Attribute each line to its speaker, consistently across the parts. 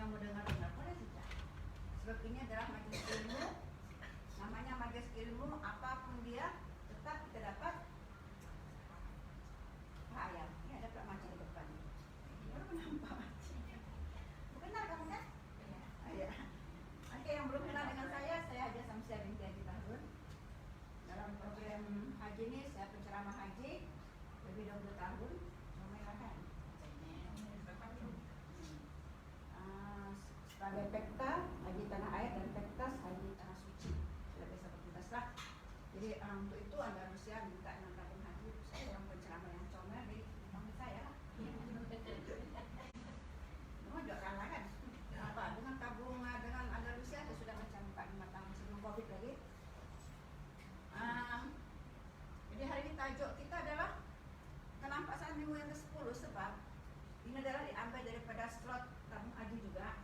Speaker 1: yang mau dengar boleh saja. Sebab ini adalah majelis ilmu. Namanya majelis ilmu, apapun dia tetap kita dapat ayam. Ini ada pula macam di depan. Baru nampak macam. Kenal kamu kan? Iya. Oke, yang belum kenal dengan saya Haja Samsia binti Haji Tahun. Dalam program haji ini saya penceramah haji lebih 20 tahun. Sebagai pekta haji tanah air dan pektas haji tanah suci sudah biasa bertugas lah. Jadi untuk itu Andalusia minta yang tabung haji saya yang penceramah yang comel di panggil saya lah. Semua juga kalah kan? Apa dengan tabung dengan Andalusia itu sudah macam 4-5 tahun sebelum Covid lagi. Jadi hari ini tajuk kita adalah kenampakan minggu yang ke-10 sebab ini adalah diambil daripada slot tabung haji juga.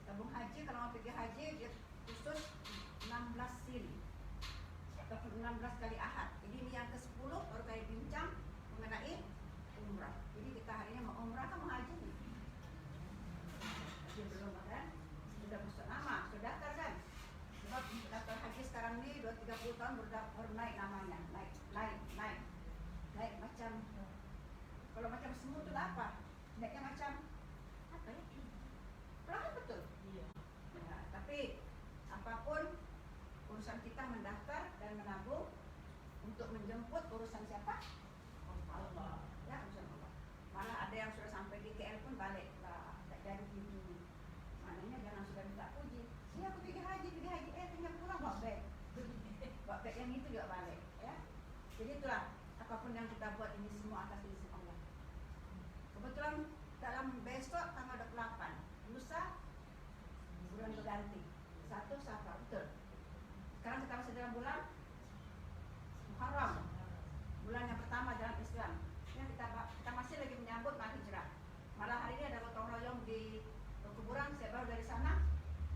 Speaker 1: Tabung haji kalau mau pergi haji dia khusus 16 siri ataupun 16 kali ahad. Jadi ini yang ke-10 baru kali bincang mengenai umrah. Jadi kita hari ini mau umrah kan mau haji nih. Haji belum kan? Sudah masuk nama, sudah daftar kan? Sebab daftar haji sekarang ini 2-30 tahun baru naik namanya. Naik macam kalau macam semua itu apa? Naiknya macam apa ya? Perlahan betul. Iya. Ya, tapi apapun urusan kita mendaftar dan menabung untuk menjemput urusan siapa? Allah. Ya, urusan Allah. Malah ada yang sudah sampai di KL pun balik lah, tak jadi gini. Maknanya jangan sudah minta puji. Saya aku pergi haji, tinggal pulang bawa beg yang itu juga balik. Ya. Jadi itulah apapun yang kita buat ini semua atas izin Allah. Kebetulan dalam besok tanggal 28 lusa bulan berganti 1 Safar, betul. Sekarang kita masih dalam bulan Muharram, bulan yang pertama dalam Islam. Ya, kita masih lagi menyambut Malam Hijrah. Malah hari ini ada gotong royong di kuburan. Saya baru dari sana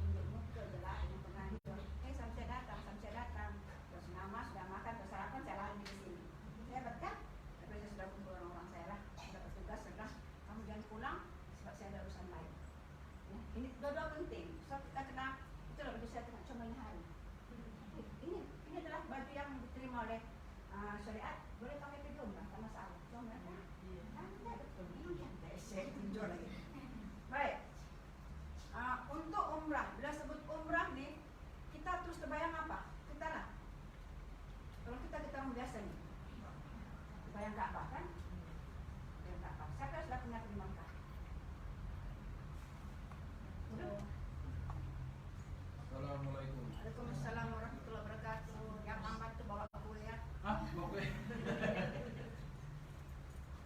Speaker 1: tunjuk muka jelas dengan penghibur. Sampai datang. Terus nama sudah makan, terus sarapan, saya lari di sini. Hebat kan? Tapi saya sudah kumpul orang-orang saya lah. Sudah bertugas, sudah kamu jangan pulang sebab saya ada urusan lain. Ya, ini dua-dua penting. So kita kena, itulah baju saya kena cuma hari. Ini adalah baju yang diterima oleh syariat. Boleh pakai ke umrah, tak masalah. Cuma kan? Anda betul. Ini yang saya tunjuk lagi. Baik. Untuk umrah, bila sebut umrah nih, kita terus terbayang apa? Kita lah. Kalau kita orang biasa nih, terbayang Ka'bah kan? Siapa yang sudah pernah pergi Makkah?
Speaker 2: Assalamualaikum.
Speaker 1: Waalaikumsalam warahmatullahi wabarakatuh. Yang lambat tuh bawa kue ya.
Speaker 2: Bawa kue.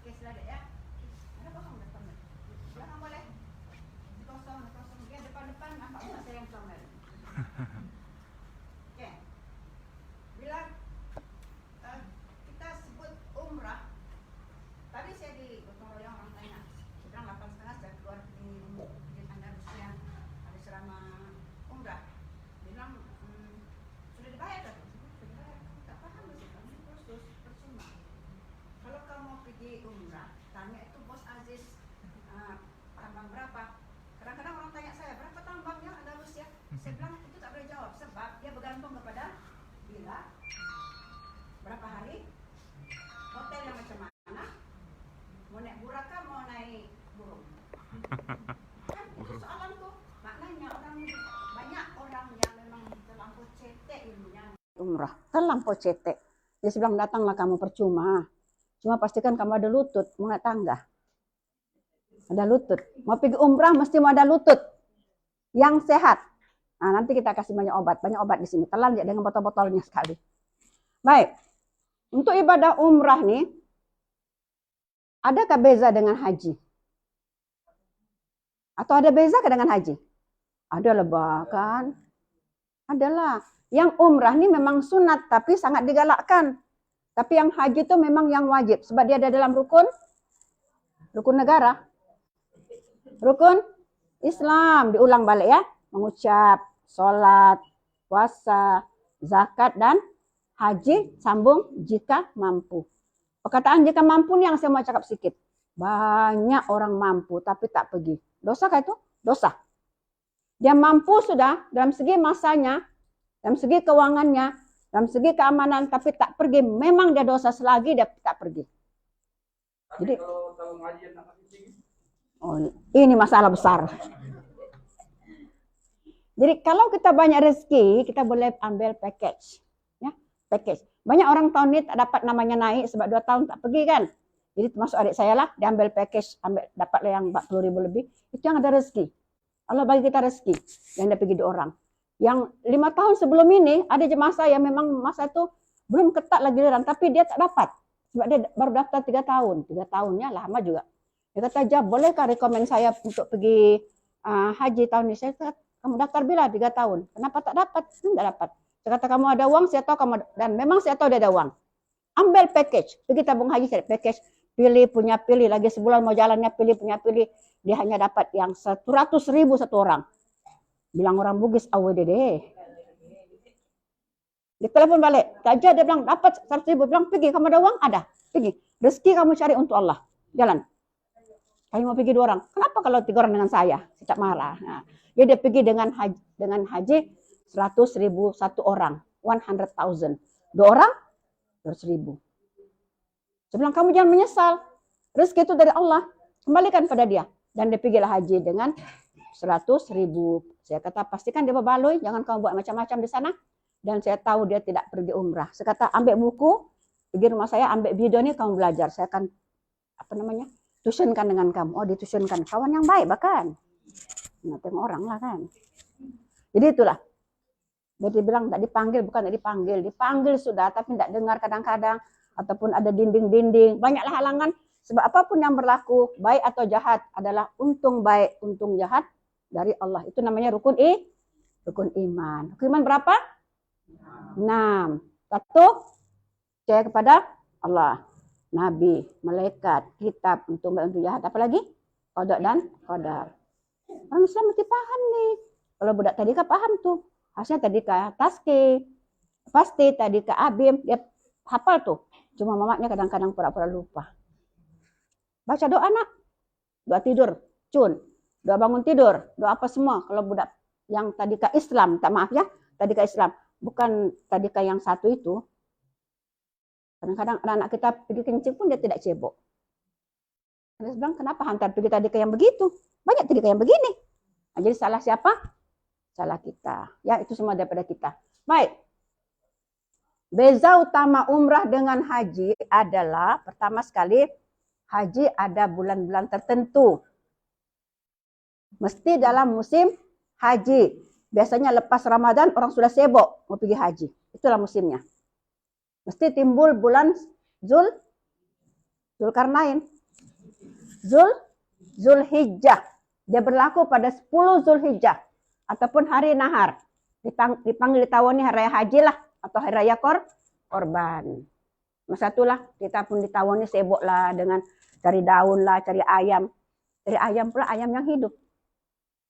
Speaker 1: Oke, silakan ya. Ada kosong depan. Belakang boleh. Kosong. Oke, depan nampak saya yang comel. Oke. Bila kita sebut umrah, tadi saya di gotong royong orang tanya, sekarang 8.30 saya keluar di Andalusia ada selama umrah. Bilang sudah dibayar kan? Sudah dibayar. Tak paham sih, kami kursus percuma. Kalau kamu mau pergi umrah, tanya itu bos Aziz tambang berapa? Kadang-kadang orang tanya saya berapa tambangnya Andalusia? Saya bilang itu tak boleh jawab sebab dia bergantung kepada bila, berapa hari, hotel yang macam mana, mau naik buraka, mau naik burung. Kan itu soalan tuh. Maknanya banyak orang yang memang terlampau cetek ilmunya. Umrah, terlampau cetek. Dia bilang datanglah kamu percuma. Cuma pastikan kamu ada lutut, mau naik tangga. Ada lutut. Mau pergi umrah mesti mau ada lutut yang sehat. Nah, nanti kita kasih banyak obat di sini. Telan ya dengan botol-botolnya sekali. Baik. Untuk ibadah umrah nih, adakah beza dengan haji? Atau ada beza dengan haji? Adalah bahkan. Adalah. Yang umrah nih memang sunat, tapi sangat digalakkan. Tapi yang haji itu memang yang wajib. Sebab dia ada dalam rukun negara. Rukun Islam. Diulang balik ya. Mengucap, sholat, puasa, zakat, dan haji sambung jika mampu. Perkataan jika mampu nih yang saya mau cakap sedikit. Banyak orang mampu tapi tak pergi. Dosa kah itu? Dosa.
Speaker 3: Dia mampu sudah dalam segi masanya, dalam segi keuangannya, dalam segi keamanan, tapi tak pergi. Memang dia dosa selagi dia tak pergi.
Speaker 2: Tapi
Speaker 3: Jadi,
Speaker 2: kalau ngaji anak tinggi,
Speaker 3: oh, ini masalah besar. Jadi kalau kita banyak rezeki, kita boleh ambil package. Ya, package. Banyak orang tahun ini tak dapat namanya naik sebab 2 tahun tak pergi kan. Jadi termasuk adik saya lah, dia ambil package, dapat yang 40.000 lebih. Itu yang ada rezeki. Allah bagi kita rezeki yang dia pergi di orang. Yang 5 tahun sebelum ini ada jemaah saya memang masa itu belum ketat lagi giliran, tapi dia tak dapat sebab dia baru daftar 3 tahun. 3 tahunnya lama juga. Dia kata, "Jab, bolehkah rekomen saya untuk pergi haji tahun ini?" Saya kata, "Kamu daftar bila 3 tahun? Kenapa tak dapat?" Tidak dapat. Saya kata, "Kamu ada uang, saya tahu kamu dan memang saya tahu dia ada uang. Ambil package, pergi tabung haji, cari package, pilih lagi sebulan mau jalannya, pilih. Dia hanya dapat yang 100.000 satu orang." Bilang orang Bugis, "Awedede." Dia telepon balik, saja dia bilang dapat 100.000, bilang pergi, kamu ada uang? Ada, pergi. Rezeki kamu cari untuk Allah, jalan. Kami mau pergi 2 orang. Kenapa kalau 3 orang dengan saya? Saya tak marah. Nah, jadi dia pergi dengan haji 100.000 satu orang, 100,000. 2 orang 200.000. Saya bilang kamu jangan menyesal. Rezeki itu dari Allah. Kembalikan pada dia. Dan dia pergilah haji dengan 100.000. Saya kata pastikan dia berbaloi, jangan kamu buat macam-macam di sana. Dan saya tahu dia tidak pergi umrah. Saya kata ambil buku, pergi rumah saya, ambil video ini kamu belajar. Saya akan tuitionkan dengan kamu. Oh, dituitionkan. Kawan yang baik bahkan. Nah, tengok orang lah kan. Jadi itulah. Dia bilang tak dipanggil, bukan tak dipanggil. Dipanggil sudah, tapi tidak dengar kadang-kadang. Ataupun ada dinding-dinding. Banyaklah halangan. Sebab apapun yang berlaku, baik atau jahat, adalah untung baik, untung jahat dari Allah. Itu namanya rukun iman. Rukun iman berapa? 6. 1, percaya kepada Allah, Nabi, malaikat, kitab, untung baik, untung jahat. Apalagi? Qada dan qadar. Orang Islam mesti paham nih. Kalau budak tadika paham tuh. Hasilnya tadika taski, pasti tadika abim, dia hafal tuh. Cuma mamaknya kadang-kadang pura-pura lupa. Baca doa nak, doa tidur, cun, doa bangun tidur, doa apa semua. Kalau budak yang tadika Islam, tak maaf ya, tadika Islam, bukan tadika yang satu itu. Kadang-kadang anak-anak kita pergi kencing pun dia tidak cebok. Saya bilang kenapa hantar pergi tadika yang begitu? Banyak tadika yang begini. Nah, jadi salah siapa? Salah kita. Ya itu semua daripada kita. Baik. Beza utama umrah dengan haji adalah pertama sekali, haji ada bulan-bulan tertentu. Mesti dalam musim haji. Biasanya lepas Ramadan orang sudah sibuk mau pergi haji. Itulah musimnya. Mesti timbul bulan Zulkarnain. Zulhijjah. Dia berlaku pada 10 Zulhijjah. Ataupun hari nahar. Dipanggil ditawani hari raya haji lah. Atau hari raya korban. Masa itulah kita pun ditawani sibuk lah dengan cari daun lah, cari ayam. Cari ayam pula, ayam yang hidup.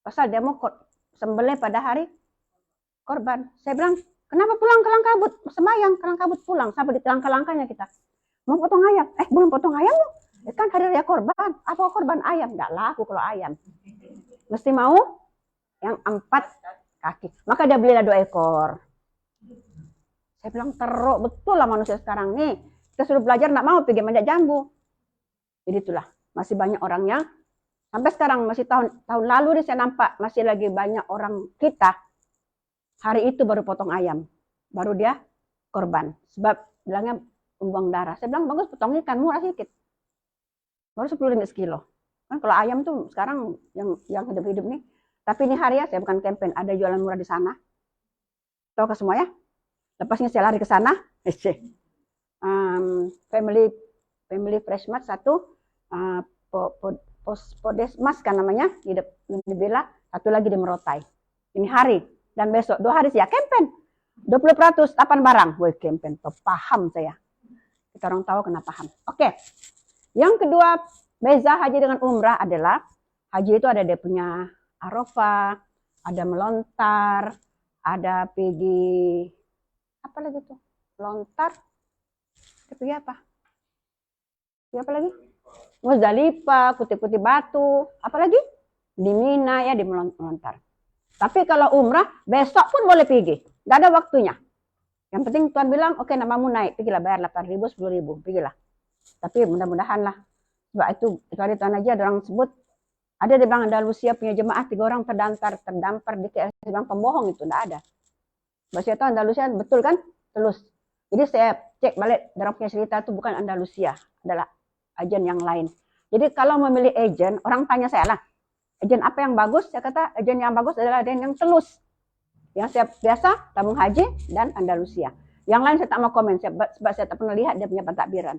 Speaker 3: Pasal dia mau sembelih pada hari korban. Saya bilang, kenapa pulang ke Langkabut? Sembayang ke Langkabut pulang. Sampai di langkah-langkahnya kita. Mau potong ayam. Belum potong ayam loh. Kan hari raya korban. Apa korban ayam? Tidak laku kalau ayam. Mesti mau yang 4 kaki. Maka dia belilah 2 ekor. Saya bilang teruk betul lah manusia sekarang nih. Kita suruh belajar nak mau pergi manjat jambu. Jadi itulah masih banyak orangnya. Sampai sekarang masih tahun lalu nih saya nampak masih lagi banyak orang kita hari itu baru potong ayam. Baru dia korban. Sebab bilangnya membuang darah. Saya bilang bagus potong ikan murah sedikit. Baru 10 ringgit sekilo. Kan kalau ayam tuh sekarang yang hidup-hidup nih. Tapi ini hari ya saya bukan campaign. Ada jualan murah di sana. Tahu ke semua ya? Lepasnya saya lari ke sana. Family Fresh Mart 1. Podesmas kan namanya. Di Bela. 1 lagi di Merotai. Ini hari. Dan besok 2 hari saya campaign. 20% 8 barang. Woi campaign. Paham saya. Kita orang tahu kena paham. Oke. Yang kedua. Beza haji dengan umrah adalah. Haji itu ada dia punya Arafah. Ada melontar. Ada pergi. Apa lagi tuh? Lontar. Pergi apa? Pergi apa lagi? Muzdalifah, kutip-kutip batu. Apa lagi? Di Mina ya, di melontar. Tapi kalau umrah, besok pun boleh pergi. Nggak ada waktunya. Yang penting Tuhan bilang, oke, namamu naik. Pergilah bayar 8.000, 10.000. Pergilah. Tapi mudah-mudahan lah. Sebab itu hari Tuhan aja ada orang sebut. Ada di Bang Andalusia punya jemaah 3 orang terdampar di KL. Bilang pembohong itu. Nggak ada. Sebab saya tahu Andalusia betul kan? Telus. Jadi saya cek balik. Orang punya cerita itu bukan Andalusia. Adalah agen yang lain. Jadi kalau memilih agen, orang tanya saya lah. Agen apa yang bagus? Saya kata agen yang bagus adalah agen yang telus. Yang saya biasa tabung haji dan Andalusia. Yang lain saya tak mau komen sebab saya tak pernah lihat dia punya pentadbiran.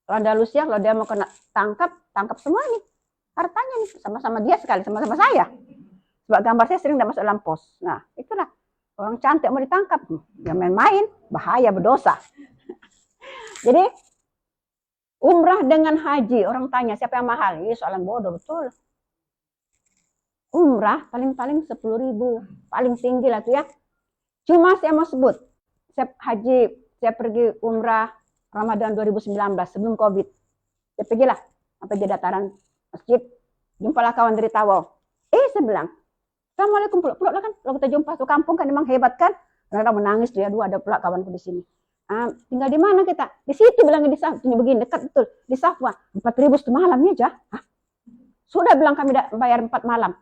Speaker 3: Kalau Andalusia kalau dia mau kena tangkap semua nih. Hartanya nih sama-sama dia sekali, sama-sama saya. Sebab gambar saya sering tidak masuk dalam pos. Nah, itulah orang cantik mau ditangkap. Dia main-main, bahaya, berdosa. Jadi umrah dengan haji, orang tanya siapa yang mahal? Ini soalan bodoh betul. Umrah paling-paling 10.000, paling tinggi lah tuh ya. Cuma saya mau sebut, saya pergi umrah Ramadan 2019 sebelum COVID. Saya pergilah sampai di dataran masjid, jumpalah kawan dari Tawau. Saya bilang, Assalamualaikum, peluk lah kan. Kalau kita jumpa satu kampung kan memang hebat kan. Kadang menangis dia, aduh ada pula kawanku di sini. Tinggal di mana kita? Di situ bilangnya di Safwa, begini dekat betul di Safwa. 4.000 satu malamnya aja. Sudah bilang kami bayar 4 malam.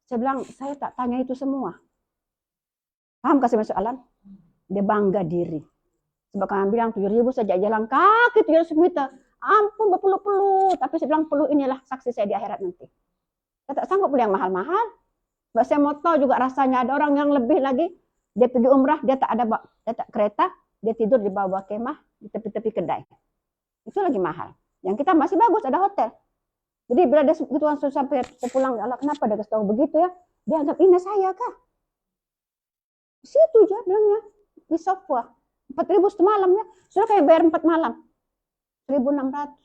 Speaker 3: Saya bilang, saya tak tanya itu semua. Paham kasih masalah? Dia bangga diri. Sebab kami bilang 7.000 saja jalan kaki 700 meter. Ampun berpuluh-puluh. Tapi saya bilang puluh inilah saksi saya di akhirat nanti. Saya tak sanggup beli yang mahal-mahal. Sebab saya mau tahu juga rasanya ada orang yang lebih lagi. Dia pergi umrah, dia tak kereta. Dia tidur di bawah kemah di tepi-tepi kedai. Itu lagi mahal. Yang kita masih bagus, ada hotel. Jadi bila dia gitu sampai pulang, Allah kenapa dia kasih tahu begitu ya? Dia anggap ini saya kah? Di situ aja bilangnya di Safwa 4.000 semalam ya. Sudah kayak bayar 4 malam. 1.600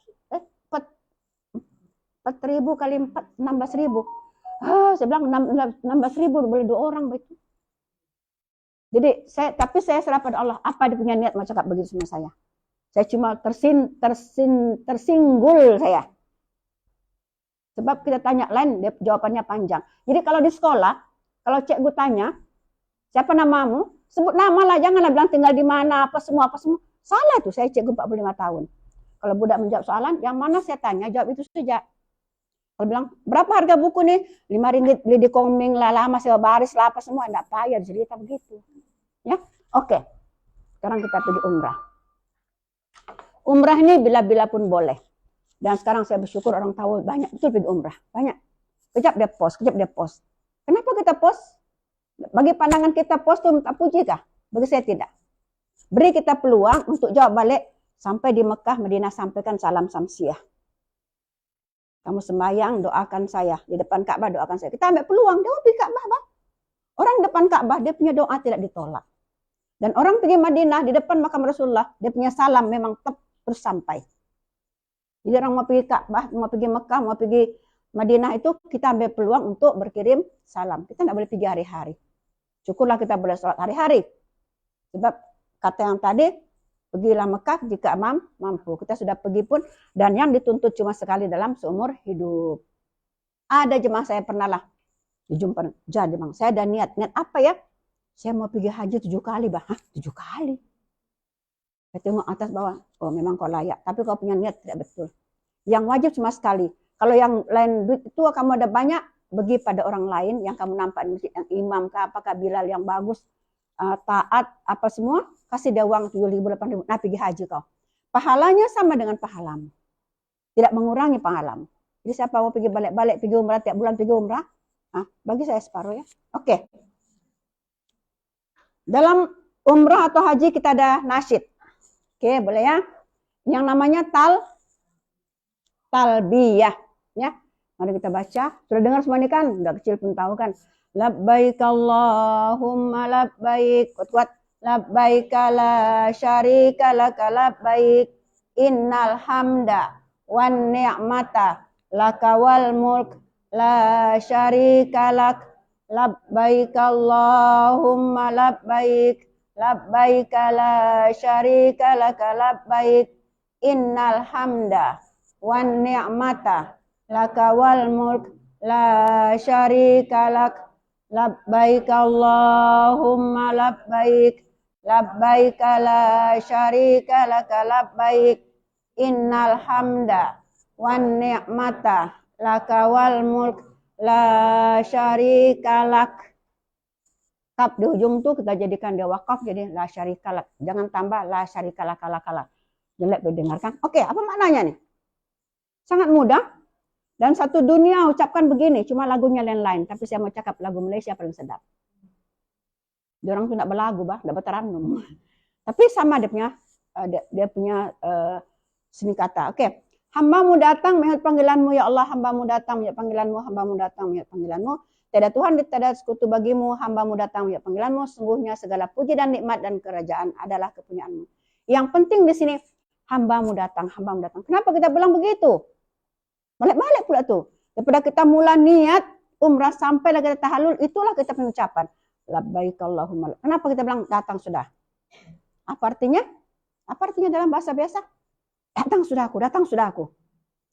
Speaker 3: 4.000 kali 4 16.000. Saya bilang 16.000 boleh 2 orang begitu. Jadi tapi saya serah pada Allah. Apa dia punya niat mau cakap begitu sama saya? Saya cuma tersinggul saya. Sebab kita tanya lain, dia jawabannya panjang. Jadi kalau di sekolah, kalau cikgu tanya, siapa namamu? Sebut nama lah, janganlah bilang tinggal di mana, apa semua. Salah itu, saya cikgu 45 tahun. Kalau budak menjawab soalan, yang mana saya tanya, jawab itu saja. Kalau bilang, berapa harga buku nih? 5 ringgit, beli di Komeng lah, lama sewa baris lah, apa semua. Enggak payah, cerita begitu. Ya, oke. Sekarang kita pergi umrah. Umrah ini bila-bila pun boleh. Dan sekarang saya bersyukur orang tahu banyak betul pergi umrah. Banyak. Kejap dia post. Kenapa kita post? Bagi pandangan kita post itu tak puji kah? Bagi saya tidak. Beri kita peluang untuk jawab balik. Sampai di Mekah, Madinah sampaikan salam samsiah. Kamu sembahyang, doakan saya. Di depan Ka'bah doakan saya. Kita ambil peluang. Dia mau pergi Ka'bah, Bang. Orang di depan Ka'bah, dia punya doa tidak ditolak. Dan orang pergi Madinah, di depan makam Rasulullah, dia punya salam memang terus sampai. Jadi orang mau pergi Ka'bah, mau pergi Mekah, mau pergi Madinah itu kita ambil peluang untuk berkirim salam. Kita tidak boleh pergi hari-hari. Syukurlah kita boleh sholat hari-hari. Sebab kata yang tadi, pergilah Mekah jika mampu. Kita sudah pergi pun, dan yang dituntut cuma sekali dalam seumur hidup. Ada jemaah saya pernah lah, dijumpa, jadi bang, saya ada niat apa ya? Saya mau pergi haji 7 kali, Bang. 7 kali? Saya tengok atas bawah, oh memang kau layak. Tapi kau punya niat tidak betul. Yang wajib cuma sekali. Kalau yang lain duit itu kamu ada banyak, bagi pada orang lain yang kamu nampak di masjid, yang imam kah, apakah Bilal yang bagus, taat, apa semua, kasih dia uang 7.000, 8.000, nah pergi haji kau. Pahalanya sama dengan pahalamu. Tidak mengurangi pahalamu. Jadi siapa mau pergi balik-balik, pergi umrah, tiap bulan pergi umrah, bagi saya separuh ya. Oke. Dalam umrah atau haji kita ada nasyid. Oke, boleh ya. Yang namanya talbiyah. Ya, mari kita baca. Sudah dengar semua ini kan? Udah kecil pun tahu kan. Labbaik Allahumma labbaik. Kuat-kuat. Labbaik la syarika laka labbaik. Innal hamda wan ni'mata laka wal mulk la syarika lak. Labbaik Allahumma labbaik. Labbaik la syarika laka labbaik. Innal hamda wan ni'mata laka wal mulk la syarika lak. labbaik Allahumma labbaik, labbaik la syarika laka labbaik, innal hamda wan ni'mata laka wal mulk la syarika lak. Kap di ujung tuh kita jadikan dia wakaf jadi la syarika lak. Jangan tambah la syarika laka. Jelek didengarkan. Oke, apa maknanya nih? Sangat mudah. Dan satu dunia ucapkan begini, cuma lagunya lain-lain. Tapi saya mau cakap lagu Malaysia paling sedap. Dia orang tuh tidak berlagu, bah, tidak bertarannum. Tapi sama dia punya seni kata. Oke. Hambamu datang menurut panggilanmu ya Allah, hambamu datang menurut panggilanmu, hambamu datang menurut panggilanmu. Tiada Tuhan, tiada sekutu bagimu, hambamu datang menurut panggilanmu. Sungguhnya segala puji dan nikmat dan kerajaan adalah kepunyaanmu. Yang penting di sini, hambamu datang, hambamu datang. Kenapa kita bilang begitu? Balik-balik pula tuh. Daripada kita mula niat umrah sampai lagi tahallul, itulah kita pengucapan. Labbaik Allahumma. Kenapa kita bilang datang sudah? Apa artinya? Apa artinya dalam bahasa biasa? Datang sudah aku, datang sudah aku.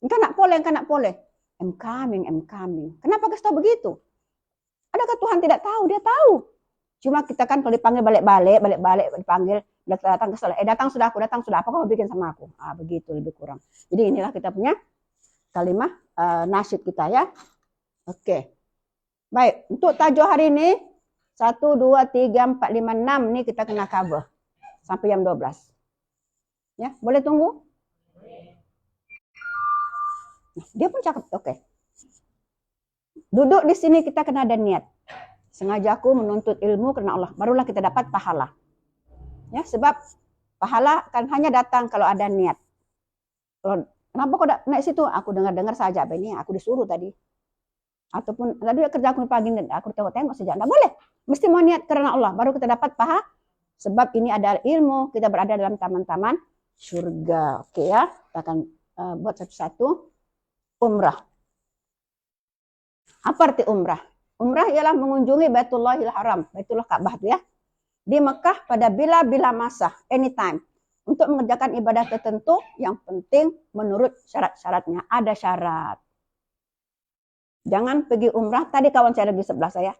Speaker 3: Engkau nak boleh. I'm coming. Kenapa kasih tahu begitu? Adakah Tuhan tidak tahu? Dia tahu. Cuma kita kan kalau dipanggil balik-balik, dipanggil, datang ke salah. Datang sudah aku, apa kau bikin sama aku? Begitu lebih kurang. Jadi inilah kita punya kalimat nasyid kita ya. Oke. Baik, untuk tajuk hari ini 1, 2, 3, 4, 5, 6 nih kita kena cover sampai jam 12. Ya, boleh tunggu? Dia pun cakap, oke. Duduk di sini kita kena ada niat. Sengaja aku menuntut ilmu karena Allah. Barulah kita dapat pahala. Ya, sebab pahala kan hanya datang kalau ada niat. Kenapa kok naik situ? Aku dengar saja, ini aku disuruh tadi. Ataupun tadi kerja aku pagi dan aku tengok saja. Tidak boleh. Mesti mau niat karena Allah. Baru kita dapat pahala. Sebab ini adalah ilmu. Kita berada dalam taman-taman surga. Oke ya. Kita akan buat satu-satu. Umrah. Apa arti umrah? Umrah ialah mengunjungi Baitullahil Haram, Baitullah Ka'bah ya. Di Mekah pada bila-bila masa, anytime. Untuk mengerjakan ibadah tertentu yang penting menurut syarat-syaratnya. Ada syarat. Jangan pergi umrah. Tadi kawan saya lagi sebelah saya.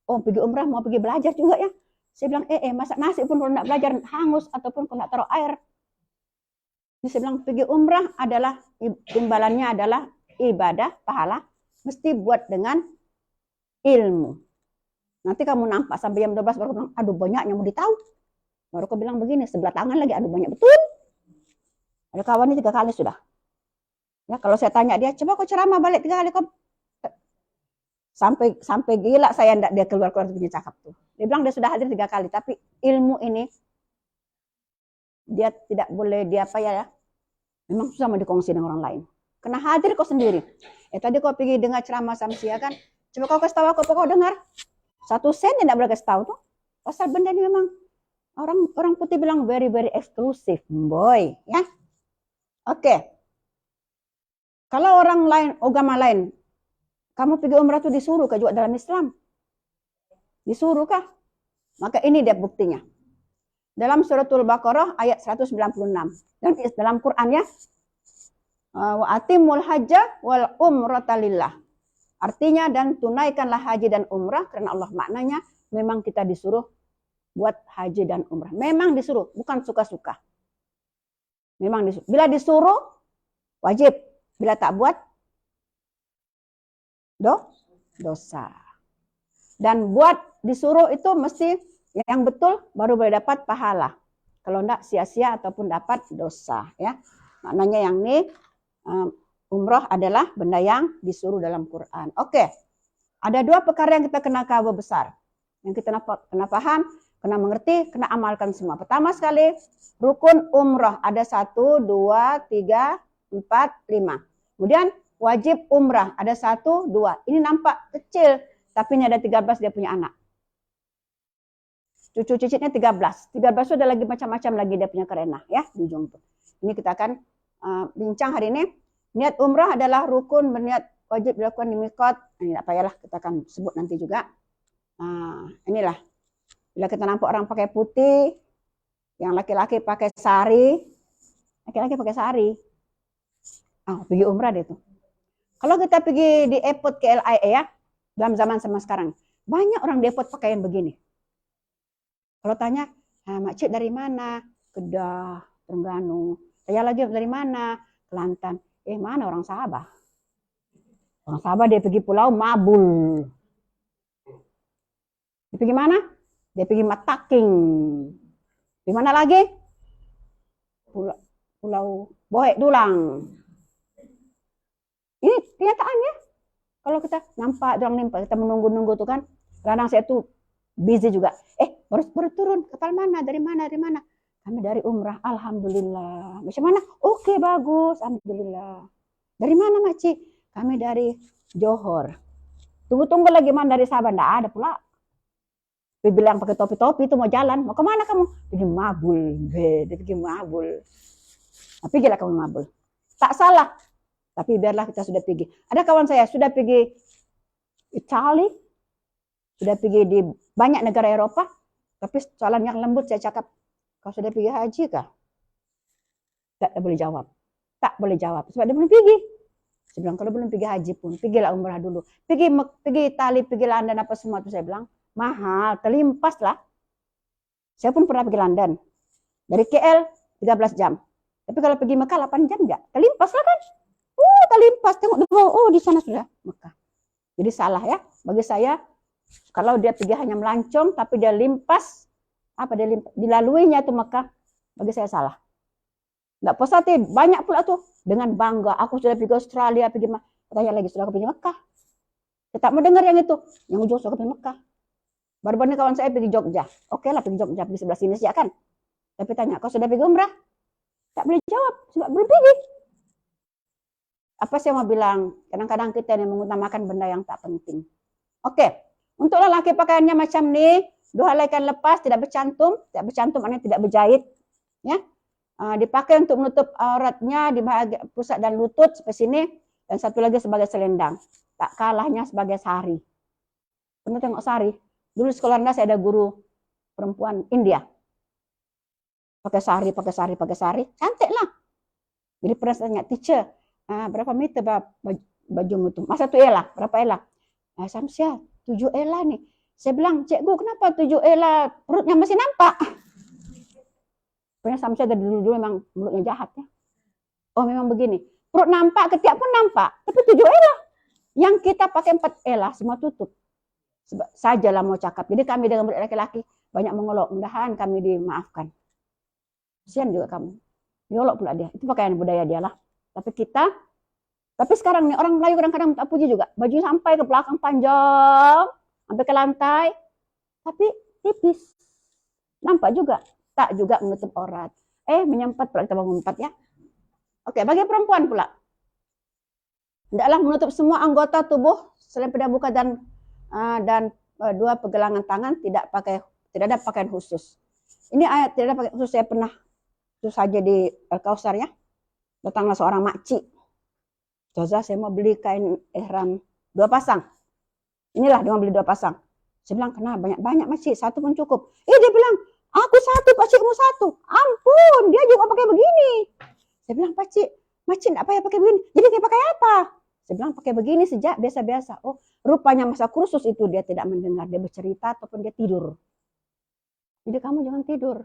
Speaker 3: Oh, pergi umrah mau pergi belajar juga ya. Saya bilang, masak nasi pun kalau nak belajar hangus ataupun kalau nak taruh air. Jadi saya bilang, pergi umrah adalah imbalannya adalah ibadah, pahala, mesti buat dengan ilmu. Nanti kamu nampak sampai jam 12 baru bilang, aduh banyak yang mau ditahu. Baru kau bilang begini, sebelah tangan lagi, aduh banyak betul. Ada kawan ini 3 kali sudah. Ya, kalau saya tanya dia, coba kau ceramah balik 3 kali kau. Sampai gila saya ndak dia keluar punya cakap tuh. Dia bilang dia sudah hadir 3 kali, tapi ilmu ini dia tidak boleh memang susah mau dikongsi dengan orang lain. Kena hadir kau sendiri. Tadi kau pergi dengar ceramah Samsia kan, coba kau kasih tahu aku apa kau dengar. 1 sen tidak boleh kasih tahu tuh. Pasal benda ini memang orang putih bilang very very eksklusif, boy, ya. Oke. Kalau orang lain, agama lain, kamu pergi umrah tuh disuruh kah juga dalam Islam? Disuruh kah? Maka ini dia buktinya. Dalam suratul Baqarah ayat 196. Dan dalam Quran ya. Wa atimul hajja wal umrata lillah. Artinya dan tunaikanlah haji dan umrah karena Allah. Maknanya memang kita disuruh buat haji dan umrah. Memang disuruh, bukan suka-suka. Memang disuruh. Bila disuruh wajib. Bila tak buat dosa. Dan buat disuruh itu mesti yang betul baru boleh dapat pahala. Kalau enggak sia-sia ataupun dapat dosa ya. Maknanya yang ini umrah adalah benda yang disuruh dalam Quran. Oke. Ada 2 perkara yang kita kena cover besar. Yang kita kena paham, kena mengerti, kena amalkan semua. Pertama sekali, rukun umrah ada 1, 2, 3, 4, 5. Kemudian wajib umrah ada 1, 2. Ini nampak kecil, tapi ini ada 13 dia punya anak. Cucu cicitnya 13. 13 itu ada lagi macam-macam lagi dia punya kerenah ya di ujung tuh. Ini kita akan bincang hari ini. Niat umrah adalah rukun berniat wajib dilakukan di miqat. Ini tak payahlah kita akan sebut nanti juga. Inilah. Bila kita nampak orang pakai putih, yang laki-laki pakai sari. Laki-laki pakai sari. Pergi umrah dia tuh. Kalau kita pergi di airport KLIA ya, dalam zaman sama sekarang. Banyak orang Depok pakaian begini. Kalau tanya, Makcik dari mana? Kedah, Terengganu. Saya lagi dari mana? Kelantan. Mana orang Sabah? Orang Sabah dia pergi pulau Mabul. Dia pergi mana? Dia pergi Mataking. Di mana lagi? Pulau Boek Dulang. Ini kenyataannya. Kalau kita nampak orang nimpa, kita menunggu-nunggu tuh kan. Kadang saya tuh busy juga. Baru turun. Kapal mana? Dari mana? Dari mana? Kami dari umrah. Alhamdulillah. Macam mana? Oke, bagus. Alhamdulillah. Dari mana, Makcik? Kami dari Johor. Tunggu-tunggu lagi mana dari Sabah? Nggak ada pula. Dia bilang pakai topi-topi itu mau jalan. Mau kemana kamu? Pergi Mabul. Dia pergi Mabul. Tapi gila kamu Mabul. Tak salah. Tapi biarlah kita sudah pergi. Ada kawan saya sudah pergi Italia. Sudah pergi di banyak negara Eropa. Tapi soalan yang lembut saya cakap. Kau sudah pergi haji kah? Tak boleh jawab. Tak boleh jawab. Sebab dia belum pergi. Saya bilang kalau belum pergi haji pun. Pergilah umrah dulu. Pergi Italia, pergi London apa semua itu saya bilang. Mahal, terlimpas lah. Saya pun pernah pergi London. Dari KL 13 jam. Tapi kalau pergi Mekah 8 jam enggak. Terlimpas lah kan. Terlimpas. Tengok dulu. Di sana sudah Mekah. Jadi salah ya. Bagi saya, kalau dia pergi hanya melancong, tapi dia limpas, dilaluinya itu Mekah, bagi saya salah. Enggak positif. Banyak pula tuh. Dengan bangga. Aku sudah pergi Australia, pergi Mekah. Tanya lagi, sudah pergi Mekah? Kita mau dengar yang itu. Yang ujung sudah pergi Mekah. Baru-baru kawan saya pergi Jogja. Oke lah pergi Jogja, pergi sebelah sini sih kan. Tapi tanya, kau sudah pergi umrah? Tak boleh jawab, sebab belum pergi. Apa saya mau bilang? Kadang-kadang kita yang mengutamakan benda yang tak penting. Oke, untuk lelaki pakaiannya macam ni, 2 helai kain lepas, tidak bercantum artinya tidak berjahit. Ya, dipakai untuk menutup auratnya di bahagian pusat dan lutut seperti sini, dan satu lagi sebagai selendang. Tak kalahnya sebagai sari. Pernah tengok sari? Dulu sekolah rendah saya ada guru perempuan India. Pakai sari. Cantik lah. Jadi pernah saya tanya, teacher, berapa meter bajumu itu? Masa 1 ela? Berapa ela? Samsia, 7 ela nih. Saya bilang, cikgu kenapa 7 ela perutnya masih nampak? Pokoknya Samsia dari dulu memang mulutnya jahat ya. Oh memang begini. Perut nampak, ketiak pun nampak. Tapi 7 ela. Yang kita pakai 4 ela, semua tutup. Sajalah mau cakap. Jadi kami dengan murid laki-laki banyak mengolok. Mudahan kami dimaafkan. Kasihan juga kamu. Diolok pula dia. Itu pakaian budaya dia lah. Tapi sekarang nih orang Melayu kadang-kadang tak puji juga. Baju sampai ke belakang panjang, sampai ke lantai. Tapi tipis. Nampak juga. Tak juga menutup aurat. Menyempat pula kita bangun 4 ya. Oke, bagi perempuan pula. Hendaklah menutup semua anggota tubuh selain pada muka dan 2 pergelangan tangan, tidak ada pakaian khusus. Ini ayat tidak ada pakaian khusus, saya pernah itu saja di Al-Kausar ya. Datanglah seorang makcik. Ustazah, saya mau beli kain ihram 2 pasang. Inilah dia mau beli 2 pasang. Saya bilang, kenapa banyak-banyak makcik, 1 pun cukup. Dia bilang, aku 1, pakcikmu 1. Ampun, dia juga pakai begini. Saya bilang, makcik enggak payah pakai begini. Jadi dia pakai apa? Saya bilang pakai begini sejak biasa-biasa. Oh, rupanya masa kursus itu dia tidak mendengar. Dia bercerita ataupun dia tidur. Jadi kamu jangan tidur.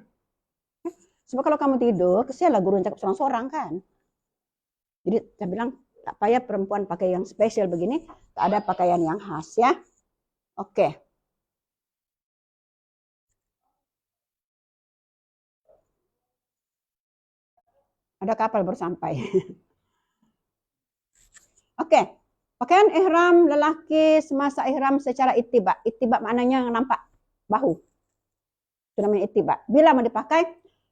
Speaker 3: Sebab kalau kamu tidur, kesianlah guru cakap sorang-sorang kan. Jadi saya bilang, tak payah perempuan pakai yang spesial begini. Tak ada pakaian yang khas ya. Oke. Ada kapal baru sampai. Oke. Pakaian ihram lelaki semasa ihram secara ittiba. Ittiba maknanya yang nampak bahu. Itu namanya ittiba. Bila mau dipakai,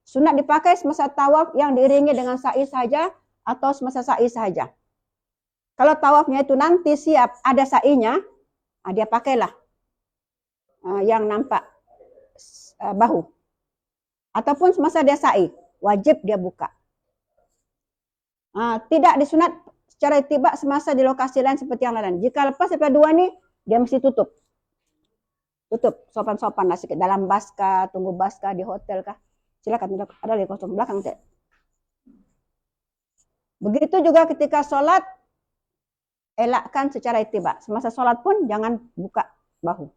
Speaker 3: sunat dipakai semasa tawaf yang diiringi dengan sa'i saja atau semasa sa'i saja. Kalau tawafnya itu nanti siap ada sa'inya, dia pakailah yang nampak bahu. Ataupun semasa dia sa'i, wajib dia buka. Tidak disunat secara ittiba semasa di lokasi lain seperti yang lain. Jika lepas daripada 2 nih, dia mesti tutup. Tutup, sopan-sopan lah sedikit. Dalam bas kah, tunggu bas kah, di hotel kah. Silakan, ada di kosong belakang. Begitu juga ketika sholat, elakkan secara ittiba. Semasa sholat pun jangan buka bahu.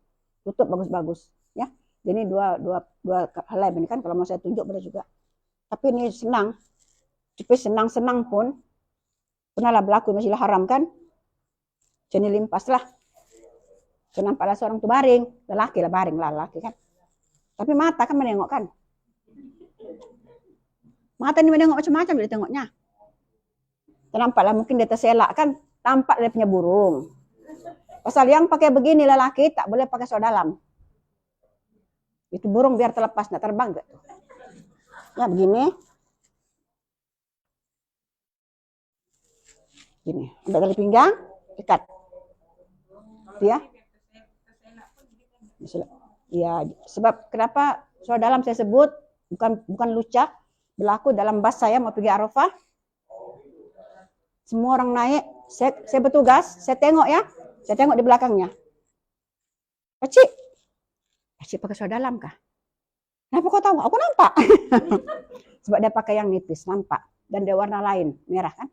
Speaker 3: tutup bagus-bagus ya. Jadi dua helai ini kan, kalau mau saya tunjuk boleh juga. Tapi ini senang. Tapi senang-senang pun pernahlah berlaku Masjidil Haram kan. Jadi limpas lah. Saya nampaklah seorang tuh baring, lelaki lah baring lah lelaki kan. Tapi mata kan menengok kan. Mata ini menengok macam-macam dia tengoknya. Nampaklah mungkin dia terselak kan, tampak dia punya burung. Pasal yang pakai begini lelaki tak boleh pakai seluar dalam. Itu burung biar terlepas, nggak terbang gitu. Ya begini. Gini, ambil tali pinggang, ikat. Ya. Ya, sebab kenapa seluar dalam saya sebut bukan lucak, berlaku dalam bas saya mau pergi Arafah. Semua orang naik, saya bertugas, saya tengok ya, saya tengok di belakangnya. Pakcik pakai seluar dalam kah? Kenapa kau tahu? Aku nampak. Sebab dia pakai yang nipis, nampak. Dan dia warna lain, merah kan.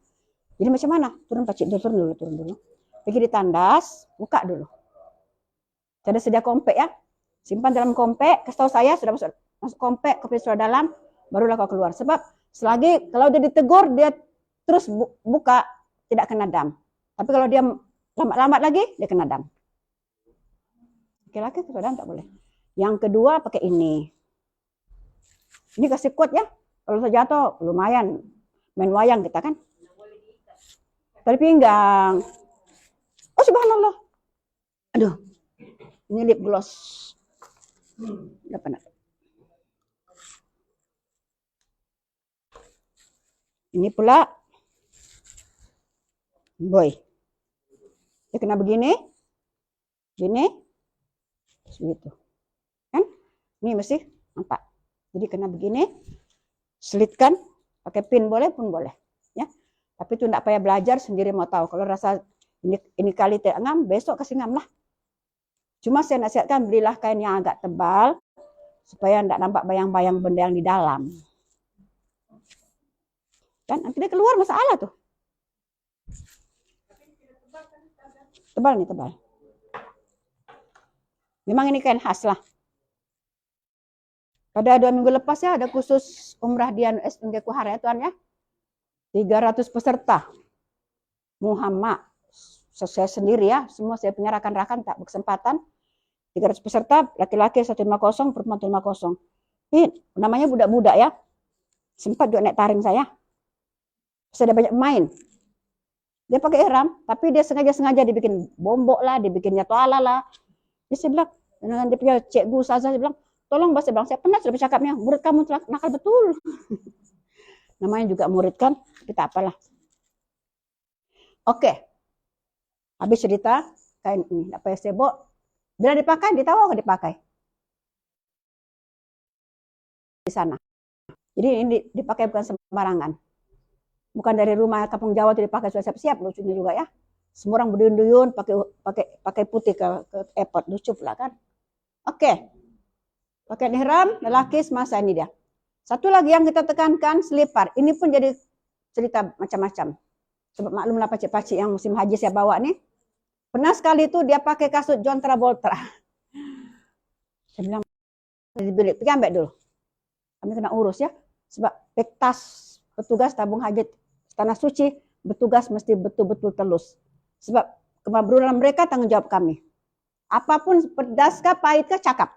Speaker 3: Jadi macam mana? Turun pakcik, turun dulu. Pergi di tandas, buka dulu. Saya ada sedia kompek ya. Simpan dalam kompek, kasih tahu saya sudah masuk kompek, kopi seluar dalam, barulah kau keluar. Sebab selagi kalau dia ditegur, dia terus buka, tidak kena dam. Tapi kalau dia lambat-lambat lagi, dia kena dam. Laki-laki seluar dalam tak boleh. Yang kedua pakai ini. Ini kasih kuat ya. Kalau saya jatuh, lumayan. Main wayang kita kan. Tali pinggang. Oh subhanallah. Aduh. Ini lip gloss. Dapat. Ini pula boy. Dia kena begini. Gini. Begitu. Kan? Ini mesti nampak. Jadi kena begini. Selitkan. Pakai pin boleh pun boleh. Ya. Tapi itu tidak payah belajar, sendiri mau tahu. Kalau rasa ini kali tidak ngam, besok kasih ngam lah. Cuma saya nasihatkan belilah kain yang agak tebal supaya tidak nampak bayang-bayang benda yang di dalam. Kan nanti dia keluar masalah tuh. Tebal nih, tebal. Memang ini kain khas lah. Pada 2 minggu lepas ya ada khusus umrah di Ungge Kuhar ya Tuan ya. 300 peserta. Muhammad, saya sendiri ya, semua saya punya rakan-rakan tak berkesempatan. 300 peserta, laki-laki 150, perempuan 150. Ini namanya budak-budak ya. Sempat juga naik taring saya. Saya ada banyak main. Dia pakai ihram, tapi dia sengaja dibikin bombok lah, dibikinnya toala lah. Jadi saya bilang, dengan dia punya cikgu ustazah, saya bilang, tolong bahasa bilang, saya pernah sudah bercakapnya, murid kamu nakal betul. Namanya juga murid kan, kita apalah. Oke. Habis cerita, kain ini, apa ya sebok. Bila dipakai, ditahu nggak dipakai? Di sana. Jadi ini dipakai bukan sembarangan. Bukan dari rumah kampung Jawa itu dipakai sudah siap-siap, lucunya juga ya. Semua orang berduyun-duyun pakai putih ke airport, lucu pula kan. Oke. Pakai ihram, lelaki semasa ini dia. Satu lagi yang kita tekankan, selipar. Ini pun jadi cerita macam-macam. Sebab maklumlah pacik-pacik yang musim haji saya bawa nih. Pernah sekali itu dia pakai kasut John Travolta. Saya bilang, di bilik, pergi ambil dulu. Kami kena urus ya. Sebab pektas petugas tabung haji Tanah Suci, bertugas mesti betul-betul telus. Sebab kemabruran mereka tanggung jawab kami. Apapun pedas kah, pahit kah, cakap.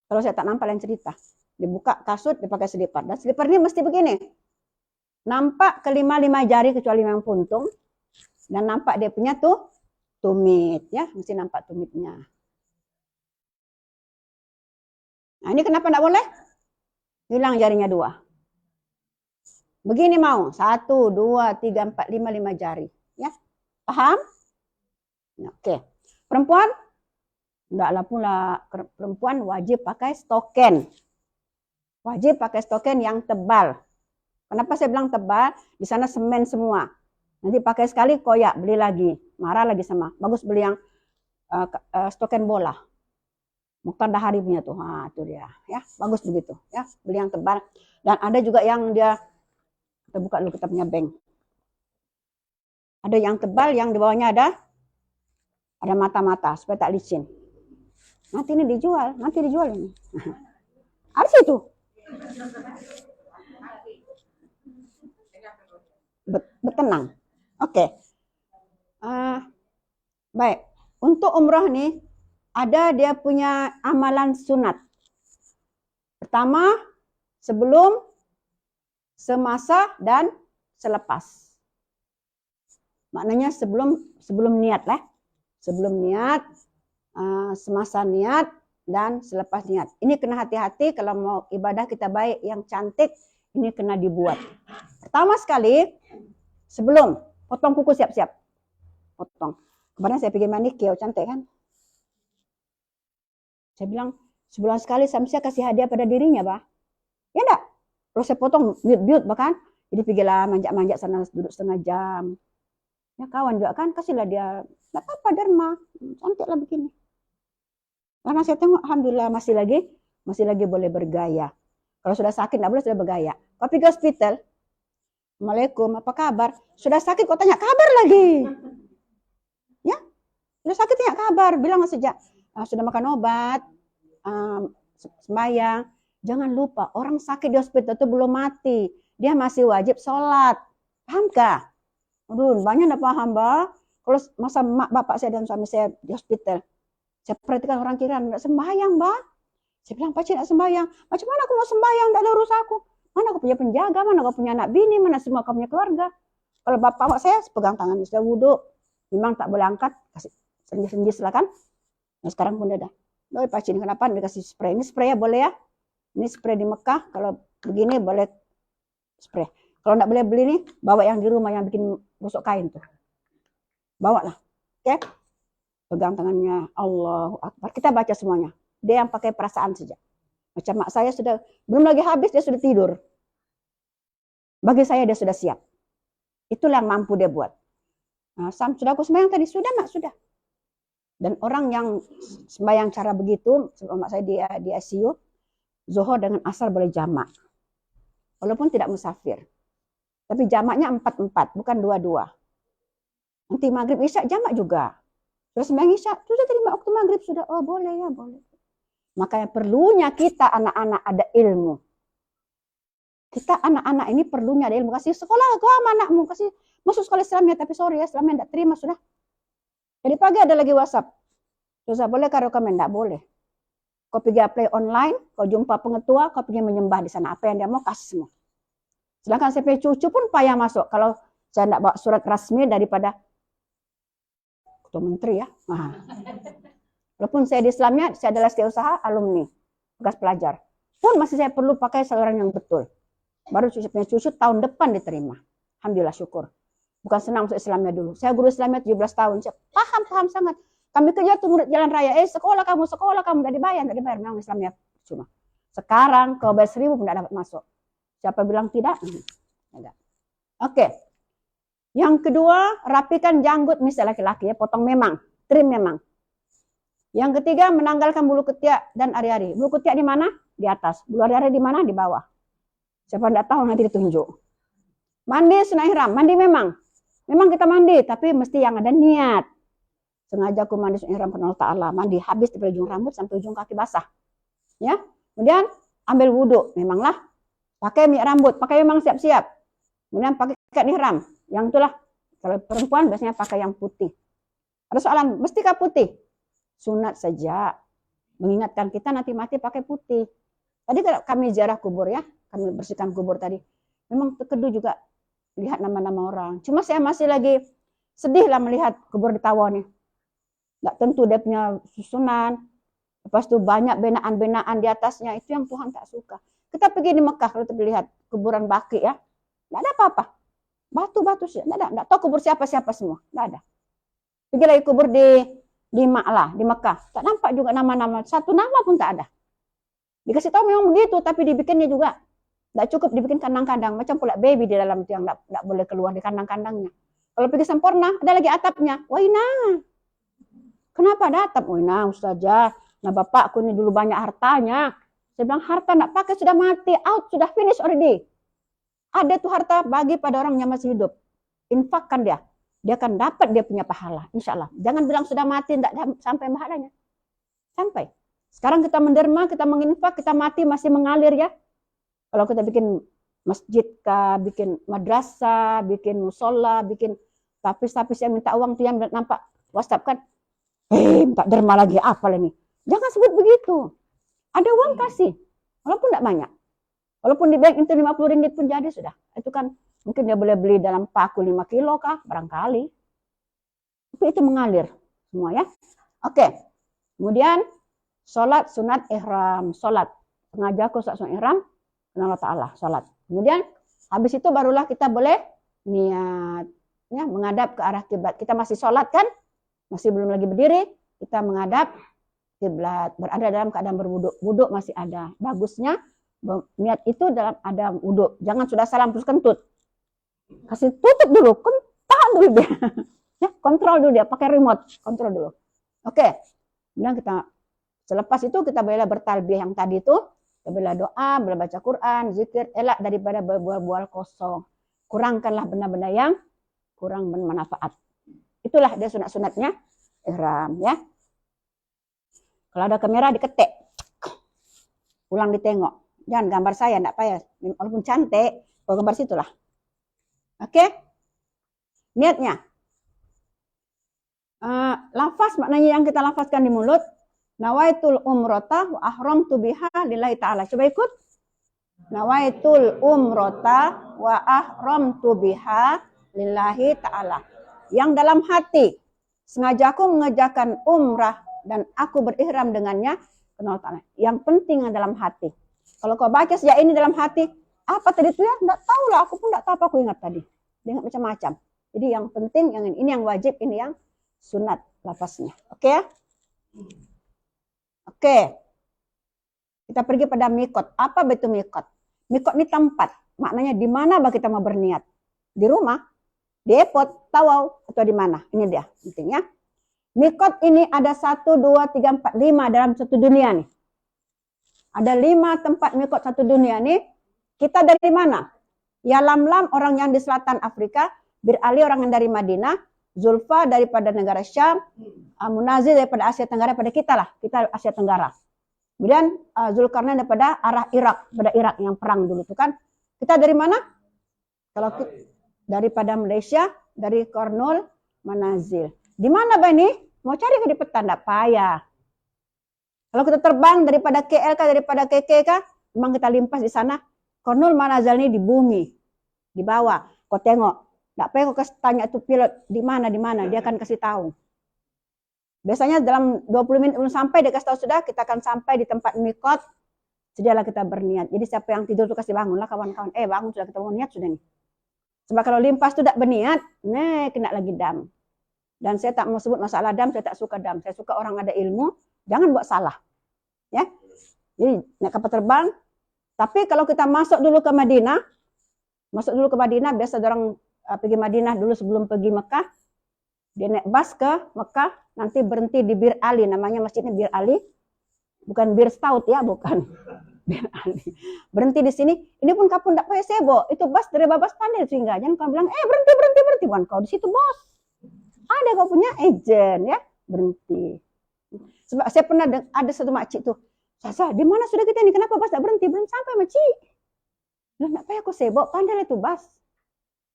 Speaker 3: Kalau saya tak nampak lain cerita. Dibuka kasut, dipakai selipar. Dan selipar ini mesti begini. Nampak kelima-lima jari kecuali yang puntung. Dan nampak dia punya tuh tumit. Ya, mesti nampak tumitnya. Nah ini kenapa tidak boleh? Hilang jarinya 2. Begini mau. 1, 2, 3, 4, 5 jari. Ya, paham? Nah, oke. Perempuan? Tidaklah pula perempuan wajib pakai stoken. Wajib pakai stoken yang tebal. Kenapa saya bilang tebal? Di sana semen semua. Nanti pakai sekali koyak, beli lagi. Marah lagi sama. Bagus beli yang stoken bola. Mukhtar Dahari punya tuh. Nah, itu dia. Ya, bagus begitu. Ya, beli yang tebal. Dan ada juga yang dia, kita buka dulu kita punya bank. Ada yang tebal, yang di bawahnya ada mata-mata supaya tak licin. Nanti ini dijual, nanti dijual ini. Ada situ. Bertenang. Oke. Baik. Untuk umroh nih, ada dia punya amalan sunat. Pertama, sebelum, semasa, dan selepas. Maknanya sebelum niat lah. Sebelum niat, semasa niat, dan selepas niat. Ini kena hati-hati kalau mau ibadah kita baik yang cantik, ini kena dibuat. Pertama sekali, sebelum potong kuku siap-siap. Potong. Kemarin saya pergi manikir, cantik kan? Saya bilang, sebulan sekali saya kasih hadiah pada dirinya, Pak. Ya enggak? Terus saya potong biut-biut bahkan. Jadi pergilah manjak-manjak sana duduk setengah jam. Ya kawan juga kan, kasihlah dia. Enggak apa-apa, derma. Cantiklah begini. Karena saya tengok, alhamdulillah masih lagi boleh bergaya. Kalau sudah sakit, enggak boleh sudah bergaya. Kalau pergi hospital, Assalamualaikum, apa kabar? Sudah sakit kok tanya kabar lagi. Ya, sudah sakit tanya kabar. Bilang sejak sudah makan obat, sembahyang. Jangan lupa, orang sakit di hospital itu belum mati. Dia masih wajib sholat. Paham kah? Aduh, banyak enggak paham, Mbak. Kalau masa mak bapak saya dan suami saya di hospital, saya perhatikan orang kira enggak sembahyang, Mbak. Saya bilang, Pak Cik enggak sembahyang. Macam mana aku mau sembahyang? Enggak ada urus aku. Mana aku punya penjaga, mana aku punya anak bini, mana semua aku punya keluarga. Kalau bapak saya pegang tangan, sudah wudhu. Memang tak boleh angkat, kasih senjis lah kan. Nah, sekarang pun ada. Loh, Pak Cik, kenapa dikasih spray? Ini spray ya boleh ya. Ini spray di Mekah, kalau begini boleh spray. Kalau enggak boleh beli nih, bawa yang di rumah yang bikin gosok kain tuh. Bawa lah. Oke? Pegang tangannya, Allahu Akbar. Kita baca semuanya. Dia yang pakai perasaan saja. Macam mak saya sudah, belum lagi habis dia sudah tidur. Bagi saya dia sudah siap. Itulah yang mampu dia buat. Nah, sudah aku sembahyang tadi? Sudah mak, sudah. Dan orang yang sembahyang cara begitu, sebelum mak saya di ICU, Zuhur dengan Asar boleh jamak. Walaupun tidak musafir. Tapi jamaknya 4-4, bukan 2-2. Nanti maghrib isya jamak juga. Terus sembahyang isya, sudah tadi waktu maghrib sudah. Oh boleh ya, boleh. Makanya perlunya kita anak-anak ada ilmu. Kita anak-anak ini perlunya ada ilmu. Kasih sekolah agama anakmu, kasih masuk sekolah Islamiyah, tapi sorry ya, Islamiyah tidak terima sudah. Jadi pagi ada lagi WhatsApp. Terus boleh karo komen? Tidak boleh. Kau pergi apply online, kau jumpa pengetua, kau pergi menyembah di sana. Apa yang dia mau kasih semua. Sedangkan saya punya cucu pun payah masuk. Kalau saya tidak bawa surat resmi daripada ketua menteri ya. Nah. Walaupun saya di Islamnya, saya adalah setiausaha alumni, bekas pelajar. Pun masih saya perlu pakai saluran yang betul. Baru punya cucu tahun depan diterima. Alhamdulillah syukur. Bukan senang masuk Islamnya dulu. Saya guru Islamnya 17 tahun. Saya paham sangat. Kami kerja tuh murid jalan raya. Sekolah kamu. Tidak dibayar. Memang Islamnya cuma. Sekarang kalau bayar 1.000 pun tidak dapat masuk. Siapa bilang tidak? Tidak. Oke. Yang kedua, rapikan janggut misalnya laki-laki ya. Potong memang. Trim memang. Yang ketiga, menanggalkan bulu ketiak dan ari-ari. Bulu ketiak di mana? Di atas. Bulu ari-ari di mana? Di bawah. Siapa tidak tahu nanti ditunjuk. Mandi sunah ihram. Mandi memang. Memang kita mandi, tapi mesti yang ada niat. Sengaja aku mandi sunah ihram karena Allah Ta'ala. Mandi habis dari ujung rambut sampai ujung kaki basah. Ya. Kemudian ambil wudhu. Memanglah. Pakai minyak rambut. Pakai memang siap-siap. Kemudian pakai ikat ihram. Yang itulah. Kalau perempuan biasanya pakai yang putih. Ada soalan, mestikah putih? Sunat saja. Mengingatkan kita nanti mati pakai putih. Tadi kalau kami ziarah kubur ya. Kami bersihkan kubur tadi. Memang terkedu juga lihat nama-nama orang. Cuma saya masih lagi sedih lah melihat kubur di Tawa nih. Nggak tentu dia punya susunan. Lepas itu banyak benaan-benaan di atasnya. Itu yang Tuhan tak suka. Kita pergi di Mekah kalau terlihat kuburan Baqi ya. Nggak ada apa-apa. Batu-batu sih. Nggak tahu kubur siapa-siapa semua. Nggak ada. Pergi lagi kubur di Ma'lah, di Mekah. Tak nampak juga nama-nama. Satu nama pun tak ada. Dikasih tahu memang begitu, tapi dibikinnya juga. Tidak cukup dibikin kandang-kandang. Macam pula baby di dalam itu yang tidak boleh keluar di kandang-kandangnya. Kalau pergi sempurna, ada lagi atapnya. Waina. Kenapa ada atap? Waina, Ustazah. Nah bapakku ini dulu banyak hartanya. Saya bilang harta tidak pakai, sudah mati. Out, sudah finish already. Ada tuh harta bagi pada orang yang masih hidup. Infakkan dia. Dia akan dapat dia punya pahala. Insya Allah. Jangan bilang sudah mati, tidak sampai pahalanya. Sampai. Sekarang kita menderma, kita menginfak, kita mati masih mengalir ya. Kalau kita bikin masjid kah, bikin madrasah, bikin musola, bikin tapis-tapis yang minta uang tuh yang nampak WhatsApp kan. Minta derma lagi apa ini? Jangan sebut begitu. Ada uang kasih, walaupun tidak banyak. Walaupun di bank itu 50 ringgit pun jadi sudah. Itu kan mungkin dia boleh beli dalam paku 5 kilo kah, barangkali. Tapi itu mengalir semua ya. Oke. Kemudian sholat sunat ihram. Sholat. Sengaja aku sholat sunat ihram. Allah Ta'ala. Sholat. Kemudian habis itu barulah kita boleh niat. Ya, menghadap ke arah kiblat. Kita masih sholat kan? Masih belum lagi berdiri. Kita menghadap kiblat. Berada dalam keadaan berwuduk. Wuduk masih ada. Bagusnya niat itu dalam ada wuduk. Jangan sudah salam terus kentut. Kasih tutup dulu. Tahan dulu dia. Ya, kontrol dulu dia. Pakai remote. Kontrol dulu. Oke. Kemudian kita selepas itu kita boleh bertalbiyah yang tadi itu. Kita boleh doa, boleh baca Quran, zikir, elak daripada berbual-bual kosong. Kurangkanlah benda-benda yang kurang bermanfaat. Itulah dia sunat-sunatnya ihram ya. Kalau ada kamera diketek. Pulang ditengok. Jangan gambar saya, enggak payah. Walaupun cantik, kalau gambar situlah. Oke? Niatnya. Lafaz maknanya yang kita lafazkan di mulut. Nawaitul umrota wa ahramtu biha lillahi ta'ala. Coba ikut. Nawaitul umrota wa ahramtu biha lillahi ta'ala. Yang dalam hati. Sengaja aku mengerjakan umrah dan aku berihram dengannya. Kenal ta'ala. Yang penting yang dalam hati. Kalau kau baca sejak ini dalam hati. Apa tadi itu ya? Enggak tahu lah. Aku pun enggak tahu apa aku ingat tadi. Dia ingat macam-macam. Jadi yang penting yang ini yang wajib, ini yang sunat lafaznya. Oke ya? Oke. Kita pergi pada mikot. Apa betul mikot? Mikot ini tempat. Maknanya di mana kita mau berniat? Di rumah, di airport, tawau, atau di mana? Ini dia pentingnya. Mikot ini ada 1, 2, 3, 4, 5 dalam satu dunia nih. Ada 5 tempat mikot satu dunia nih. Kita dari mana? Ya Lamlam orang yang di selatan Afrika, Bir Ali orang yang dari Madinah, Zulfa daripada negara Syam, Munazir daripada Asia Tenggara, pada kita lah, kita Asia Tenggara. Kemudian Zulkarnain daripada arah Irak, pada Irak yang perang dulu itu kan. Kita dari mana? Kalau daripada Malaysia, dari Kornul Manazil. Di mana Bani? Mau cari ke di peta, enggak payah. Kalau kita terbang daripada KL kah, daripada KK kah, memang kita limpas di sana. Kornul Manazil ini di bumi, di bawah. Kau tengok. Nggak payah kau tanya itu pilot di mana, dia akan kasih tahu. Biasanya dalam 20 menit belum sampai dia kasih tahu sudah, kita akan sampai di tempat mikot. Sedialah kita berniat. Jadi siapa yang tidur tuh kasih bangun lah kawan-kawan. Bangun sudah kita mau niat sudah nih. Sebab kalau limpas tuh tidak berniat, kena lagi dam. Dan saya tak mau sebut masalah dam, saya tak suka dam. Saya suka orang ada ilmu, jangan buat salah. Ya. Jadi naik kapal terbang. Tapi kalau kita masuk dulu ke Madinah, biasa orang pergi Madinah dulu sebelum pergi Mekah. Dia naik bus ke Mekah, nanti berhenti di Bir Ali, namanya masjidnya Bir Ali. Bukan Bir Stout ya, bukan. Bir Ali. Berhenti di sini, ini pun kapun tidak payah sebo. Itu bus dari Babas Pandai sehingga jangan kau bilang, berhenti. Bukan kau di situ bos. Ada kau punya agent ya, berhenti. Sebab saya pernah ada satu makcik tuh. Sasa, di mana sudah kita ini? Kenapa bus tidak berhenti? Belum sampai makcik. Tidak payah kau sebo, pandai itu bus.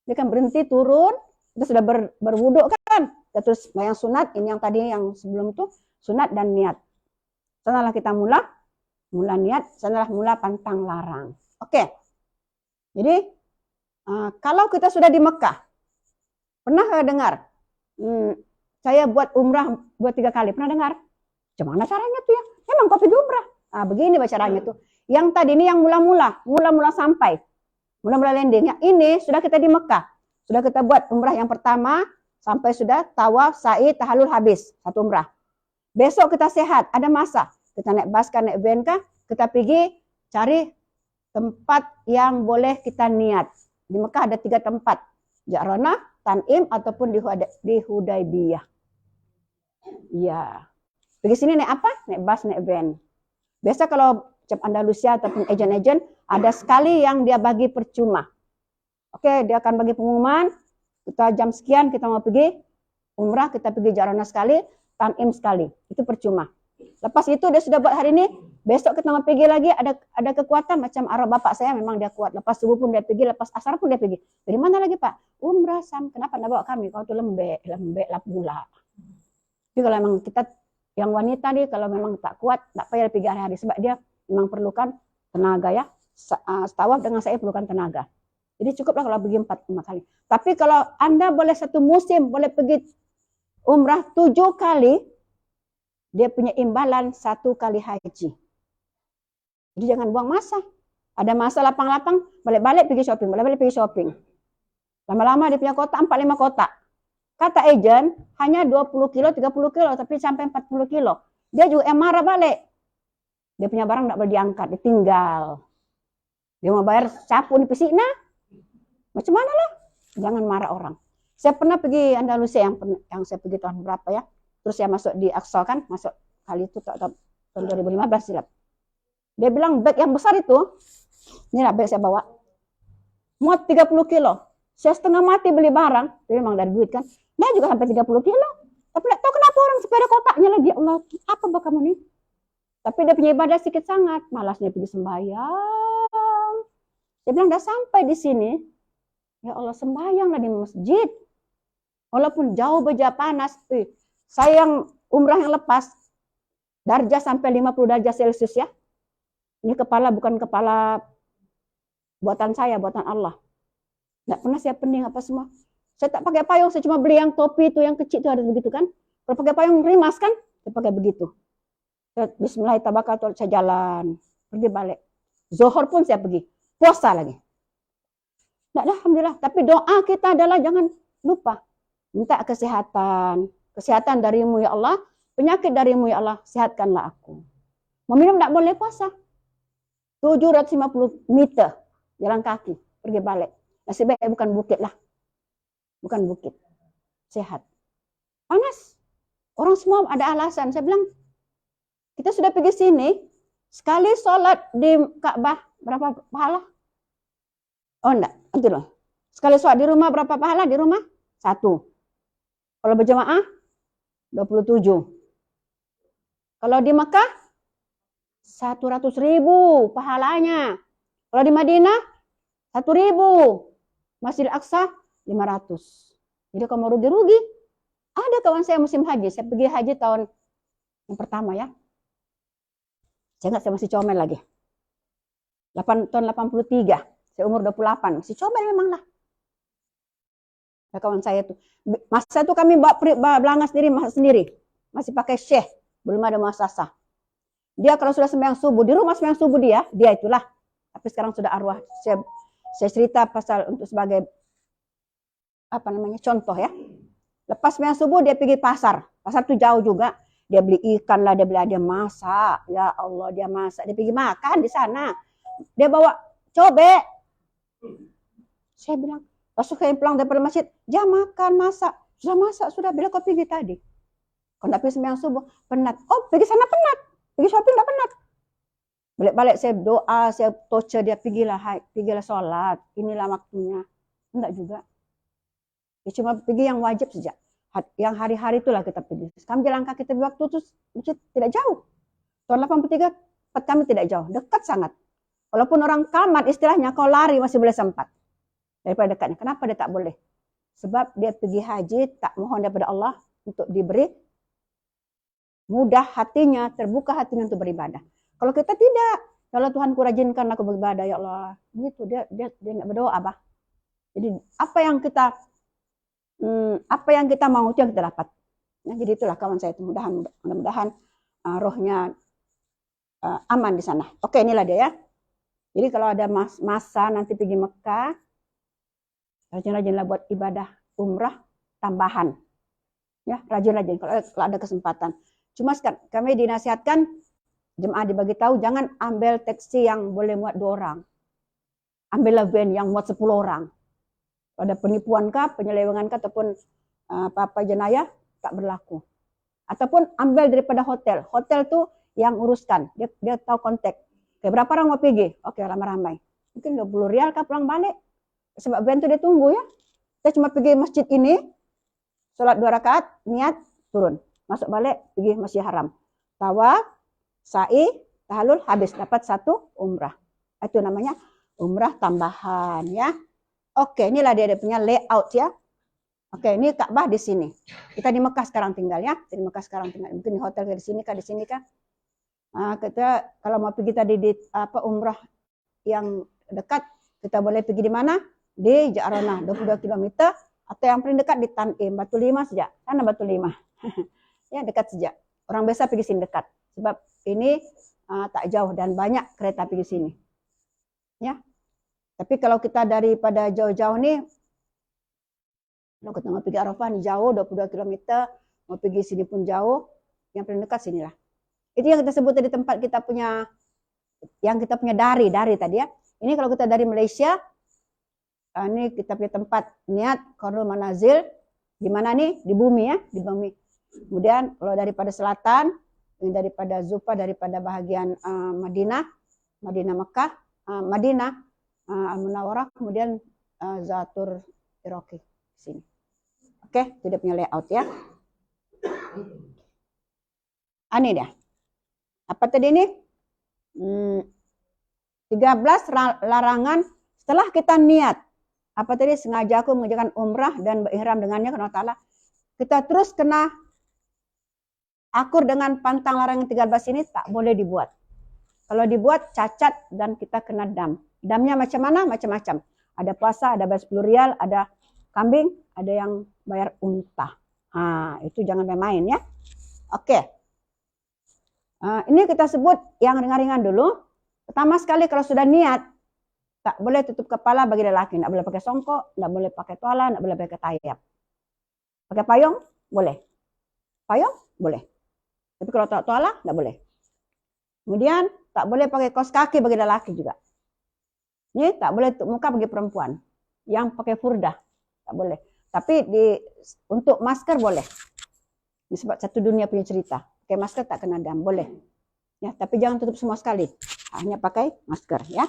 Speaker 3: Dia kan berhenti, turun, kita sudah berwuduk kan. Kita terus yang sunat, ini yang tadi yang sebelum itu, sunat dan niat. Setelah kita mula niat, setelah mula pantang larang. Oke. Jadi, kalau kita sudah di Mekah, pernah dengar? Saya buat umrah 3 kali, pernah dengar? Gimana caranya tuh ya? Emang kau pergi umrah? Begini caranya tuh. Yang tadi ini yang mula-mula sampai. Mula-mula landing. Yang ini sudah kita di Mekah. Sudah kita buat umrah yang pertama. Sampai sudah tawaf, sa'i, tahallul habis. Satu umrah. Besok kita sehat. Ada masa. Kita naik bus kah, naik van kah. Kita pergi cari tempat yang boleh kita niat. Di Mekah ada 3 tempat. Ja'rana, Tan'im, ataupun di Hudaybiyah. Iya. Pergi sini naik apa? Naik bus, naik van. Biasa kalau Andalusia ataupun agen-agen ada sekali yang dia bagi percuma. Oke, dia akan bagi pengumuman. Kita jam sekian kita mau pergi umrah, kita pergi Ja'rana sekali, Tan'im sekali. Itu percuma. Lepas itu dia sudah buat hari ini, besok kita mau pergi lagi, ada kekuatan macam arah bapak saya memang dia kuat. Lepas subuh pun dia pergi, lepas asar pun dia pergi. Dari mana lagi Pak? Umrah Sam. Kenapa enggak bawa kami? Kau tuh lembek lah pula. Jadi kalau memang kita yang wanita nih, kalau memang tak kuat, tak payah pergi hari-hari sebab dia memang perlukan tenaga ya. Tawaf dengan saya perlukan tenaga. Jadi cukuplah kalau pergi 4 kali. Tapi kalau Anda boleh satu musim boleh pergi umrah 7 kali, dia punya imbalan 1 kali haji. Jadi jangan buang masa. Ada masa lapang-lapang, balik-balik pergi shopping, balik-balik pergi shopping. Lama-lama dia punya kotak 4-5 kotak. Kata agen hanya 20 kilo, 30 kilo, tapi sampai 40 kilo. Dia juga yang marah balik. Dia punya barang tidak boleh diangkat, ditinggal. Dia mau bayar sapu di Pesina. Macam mana lah? Jangan marah orang. Saya pernah pergi Andalusia yang saya pergi tahun berapa ya. Terus saya masuk di Aqsa kan, masuk kali itu tahun 2015 silap. Dia bilang bag yang besar itu, ini lah bag saya bawa, muat 30 kilo. Saya setengah mati beli barang, itu memang dari duit kan. Dia juga sampai 30 kilo. Tapi tidak tahu kenapa orang sepeda kotaknya lagi. Ya Allah, apa bak kamu nih? Tapi dia punya ibadah sedikit sangat. Malasnya pergi sembahyang. Dia bilang, udah sampai di sini. Ya Allah, sembahyanglah di masjid. Walaupun jauh beja panas. Saya yang umrah yang lepas, darjah sampai 50 derajat Celcius ya. Ini kepala bukan kepala buatan saya, buatan Allah. Nggak pernah saya pening apa semua. Saya tak pakai payung, saya cuma beli yang topi itu yang kecil itu ada begitu kan. Kalau pakai payung rimas kan, saya pakai begitu. Bismillahirrahmanirrahim, saya jalan, pergi balik. Zuhur pun saya pergi, puasa lagi. Nggak, alhamdulillah. Tapi doa kita adalah jangan lupa minta kesehatan. Kesehatan darimu ya Allah, penyakit darimu ya Allah, sehatkanlah aku. Mau minum tidak boleh puasa. 750 meter jalan kaki, pergi balik. Nasib baik bukan bukit lah. Bukan bukit. Sehat. Panas. Orang semua ada alasan. Saya bilang, kita sudah pergi sini, sekali sholat di Ka'bah, berapa pahala? Oh enggak, nanti loh. Sekali sholat di rumah berapa pahala? Di rumah? 1. Kalau berjamaah? 27. Kalau di Mekah? 100.000 pahalanya. Kalau di Madinah? 1.000. Masjid Al-Aqsa 500. Jadi kalau mau rugi-rugi, ada kawan saya musim haji. Saya pergi haji tahun yang pertama ya. Saya ingat saya masih comel lagi. Tahun 83. Saya umur 28. Masih comel memang lah. Nah, kawan saya tuh. Masa itu kami bawa belanga sendiri. Masih pakai syekh. Belum ada muasasah. Dia kalau sudah sembahyang subuh, di rumah sembahyang subuh dia itulah. Tapi sekarang sudah arwah. Saya cerita pasal untuk sebagai contoh ya. Lepas sembahyang subuh dia pergi pasar. Pasar itu jauh juga. Dia beli ikan lah, dia masak. Ya Allah, dia masak. Dia pergi makan di sana. Dia bawa cobek. Saya bilang, pas saya pulang daripada masjid, dia makan, masak. Sudah masak, sudah. Bila kau pergi tadi? Kau tidak pergi sembahyang subuh, penat. Oh, pergi sana penat. Pergi shopping tidak penat. Balik-balik saya doa, saya torture dia, pergilah sholat. Inilah waktunya. Enggak juga. Ya cuma pergi yang wajib saja. Yang hari-hari itulah kita pergi. Kami jalan kaki kita waktu itu masjid tidak jauh. Tahun 83 tempat kami tidak jauh, dekat sangat. Walaupun orang Kalmat istilahnya kau lari masih boleh sempat. Daripada dekatnya. Kenapa dia tak boleh? Sebab dia pergi haji tak mohon daripada Allah untuk diberi mudah hatinya, terbuka hatinya untuk beribadah. Kalau kita tidak, kalau Tuhan ku rajinkan aku beribadah ya Allah, gitu dia nak berdoa bah. Jadi apa yang kita mau itu yang kita dapat. Nah, jadi itulah kawan saya itu mudah-mudahan rohnya aman di sana. Oke, inilah dia ya. Jadi kalau ada masa nanti pergi Mekah, rajin-rajinlah buat ibadah umrah tambahan. Ya, rajin-rajin kalau ada kesempatan. Cuma kami dinasihatkan jemaah dibagi tahu jangan ambil taksi yang boleh muat 2 orang. Ambillah van yang muat 10 orang. Kalau ada penipuan kah, penyelewengan kah ataupun apa-apa jenayah tak berlaku. Ataupun ambil daripada hotel. Hotel tuh yang uruskan. Dia tahu kontak. Oke, berapa orang mau pergi? Oke, ramai-ramai. Mungkin 20 rial kah pulang balik. Sebab van itu dia tunggu ya. Saya cuma pergi masjid ini, sholat 2 rakaat, niat, turun. Masuk balik, pergi Masjid Haram. tawaf, sa'i, tahallul, habis dapat 1 umrah. Itu namanya umrah tambahan ya. Oke, inilah dia punya layout ya. Oke, ini Ka'bah di sini. Kita di Mekah sekarang tinggal ya. Di Mekah sekarang tinggal. Mungkin di hotel di sini kah, di sini kah? Kita kalau mau pergi tadi di umrah yang dekat, kita boleh pergi di mana? Di Ja'ranah 22 km atau yang paling dekat di Tan'im, Batu Lima saja. Sana Batu Lima. Ya, dekat saja. Orang biasa pergi sini dekat. Sebab ini tak jauh dan banyak kereta pergi sini. Ya. Tapi kalau kita daripada jauh-jauh nih, kalau kita mau pergi Arafah nih jauh 22 km, mau pergi sini pun jauh, yang paling dekat sinilah. Itu yang kita sebut tadi tempat kita punya, yang kita punya dari tadi ya. Ini kalau kita dari Malaysia, ini kita punya tempat niat Qarnul Manazil, di mana nih? Di bumi ya, di bumi. Kemudian kalau daripada selatan, ini daripada Zufa, daripada bahagian Madinah Mekah, Madinah Al-Munawwarah, kemudian Zatur Iraqi sini. Oke, itu dia punya layout ya. Ini dia. Apa tadi ini? 13 larangan setelah kita niat. Apa tadi? Sengaja aku mengerjakan umrah dan berihram dengannya karena Allah. Kita terus kena akur dengan pantang larangan 13 ini, tak boleh dibuat. Kalau dibuat cacat dan kita kena dam. Damnya macam mana? Macam-macam. Ada puasa, ada bayar 10 rial, ada kambing, ada yang bayar unta. Itu jangan main-main ya. Oke. Ini kita sebut yang ringan-ringan dulu. Pertama sekali kalau sudah niat, tak boleh tutup kepala bagi lelaki. Tak boleh pakai songkok, tak boleh pakai toala, tak boleh pakai tayap. Pakai payung? Boleh. Payung? Boleh. Tapi kalau tak toala, tak boleh. Kemudian, tak boleh pakai kaos kaki bagi lelaki juga. Ini tak boleh tutup muka bagi perempuan. Yang pakai furdah, tak boleh. Tapi untuk masker boleh. Ini sebab satu dunia punya cerita. Pakai masker tak kena dam, boleh. Ya, tapi jangan tutup semua sekali. Hanya pakai masker ya.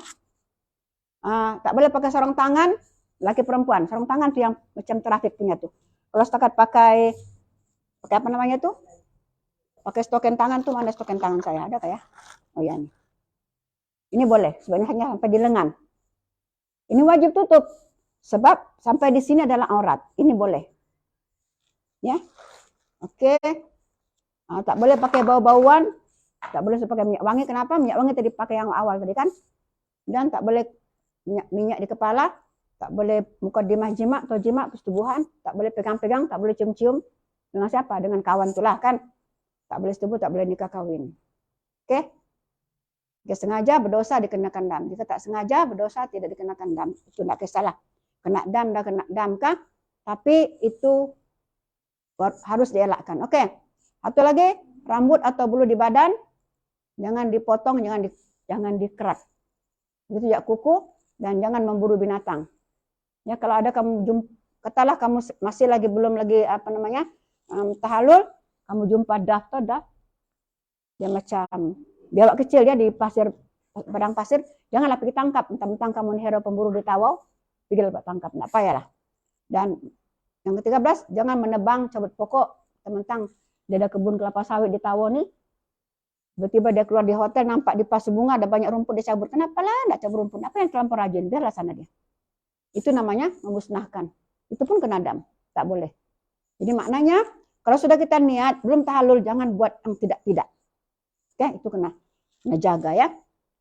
Speaker 3: Tak boleh pakai sarung tangan laki perempuan. Sarung tangan tuh yang macam trafik punya tuh. Kalau setakat pakai apa namanya tuh? Pakai stoken tangan tuh, mana stoken tangan saya? Ada kayak? Oh ya, ini boleh. Sebenarnya hanya sampai di lengan. Ini wajib tutup. Sebab sampai di sini adalah aurat. Ini boleh. Ya. Oke. Tak boleh pakai bau-bauan. Tak boleh pakai minyak wangi. Kenapa? Minyak wangi tadi pakai yang awal tadi kan. Dan tak boleh minyak di kepala. Tak boleh mukadimah jima atau jima persetubuhan. Tak boleh pegang-pegang. Tak boleh cium-cium. Dengan siapa? Dengan kawan itulah kan. Tak boleh setubuh, tak boleh nikah kawin. Oke. Jika sengaja berdosa dikenakan dam. Jika tak sengaja berdosa tidak dikenakan dam. Itu tidak kisahlah. Kena dam dah kena dam kah? Tapi itu harus dielakkan. Oke. Satu lagi, rambut atau bulu di badan jangan dipotong, jangan dikerat. Begitu juga kuku dan jangan memburu binatang. Ya, kalau ada kamu katalah kamu masih belum lagi tahallul, kamu jumpa daf, dia macam biawak kecil ya di padang pasir, janganlah pergi tangkap. Mentang-mentang kamu hero pemburu di Tawau, pergi tangkap, tidak payahlah. Dan yang ke-13, jangan menebang cabut pokok. Mentang dia ada kebun kelapa sawit di Tawau nih, tiba-tiba dia keluar di hotel, nampak di pas bunga ada banyak rumput dia cabut. Kenapa lah tidak cabut rumput? Apa yang terlampau rajin? Biarlah sana dia. Itu namanya memusnahkan. Itu pun kena dam, tak boleh. Jadi maknanya kalau sudah kita niat belum tahallul, jangan buat yang tidak-tidak. Oke, itu kena jaga ya.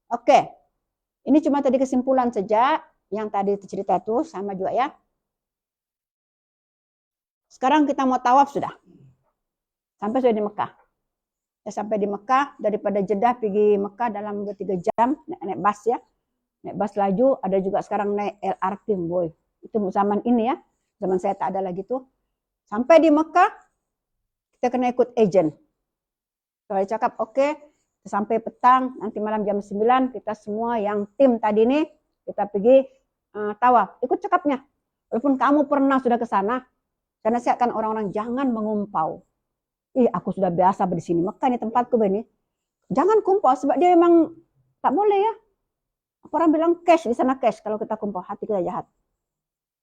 Speaker 3: Oke. Ini cuma tadi kesimpulan saja yang tadi cerita itu sama juga ya. Sekarang kita mau tawaf sudah. Sampai sudah di Mekah. Ya, sampai di Mekah, daripada Jeddah pergi Mekah dalam 2-3 jam naik bus ya. Naik bus laju, ada juga sekarang naik LRT boy. Itu zaman ini ya. Zaman saya tak ada lagi tuh. Sampai di Mekah kita kena ikut agent. Kalau dia cakap oke, sampai petang, nanti malam jam 9 kita semua yang tim tadi nih kita pergi tawaf. Ikut cakapnya. Walaupun kamu pernah sudah ke sana, saya nasihatkan orang-orang jangan mengumpau. Aku sudah biasa di sini. Mekah ini tempatku ini. Jangan kumpul sebab dia memang tak boleh ya. Orang bilang cash di sana cash kalau kita kumpul, hati kita jahat.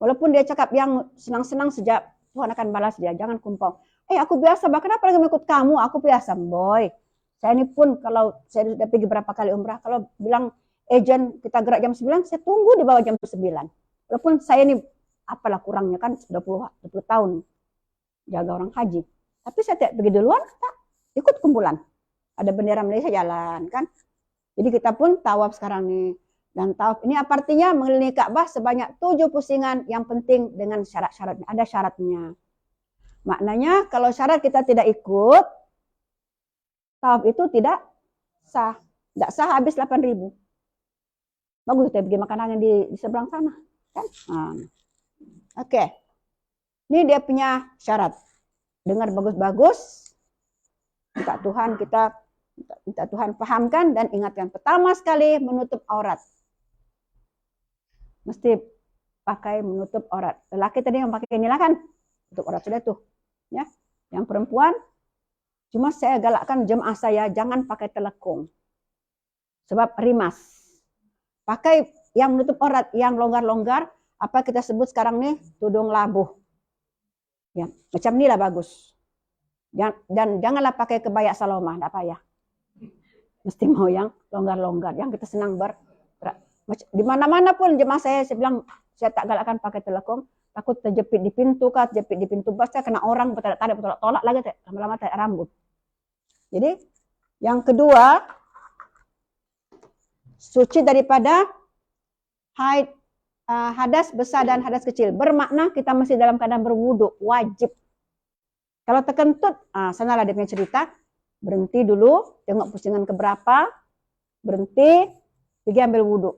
Speaker 3: Walaupun dia cakap yang senang-senang sejak Tuhan akan balas dia, jangan kumpul. Aku biasa, kenapa lagi mengikut kamu? Aku biasa, boy. Saya ini pun kalau saya sudah pergi berapa kali umrah, kalau bilang agent kita gerak jam 9, saya tunggu di bawah jam 9. Walaupun saya ini apalah kurangnya kan 20 tahun jaga orang haji. Tapi saya tidak pergi duluan, tak ikut kumpulan. Ada bendera Malaysia jalan kan. Jadi kita pun tawaf sekarang nih. Dan tawaf ini apa artinya? Mengelilingi Ka'bah sebanyak 7 pusingan, yang penting dengan syarat-syaratnya. Ada syaratnya. Maknanya kalau syarat kita tidak ikut, tawaf itu tidak sah. Tidak sah habis 8.000. Bagus kita pergi makan angin di seberang sana. Kan? Oke. Ini dia punya syarat. Dengar bagus-bagus. Minta Tuhan pahamkan dan ingatkan. Pertama sekali menutup aurat. Mesti pakai menutup aurat. Lelaki tadi yang pakai inilah kan. Tutup aurat sudah tuh. Ya. Yang perempuan, cuma saya galakkan jemaah saya jangan pakai telekung. Sebab rimas. Pakai yang menutup aurat, yang longgar-longgar. Apa kita sebut sekarang nih? Tudung labuh. Ya, macam inilah bagus. Dan janganlah pakai kebaya salomah, tidak payah. Mesti mau yang longgar-longgar, yang kita senang di mana-mana pun jemaah saya bilang saya tak galakkan pakai telekung, takut terjepit di pintu kah, terjepit di pintu bas, saya kena orang bertarik tolak lagi, lama-lama tarik rambut. Jadi yang kedua, suci daripada haid, hadas besar dan hadas kecil. Bermakna kita masih dalam keadaan berwudu, wajib. Kalau terkentut, sanalah dia punya cerita. Berhenti dulu, tengok pusingan keberapa, berhenti, pergi ambil wudu.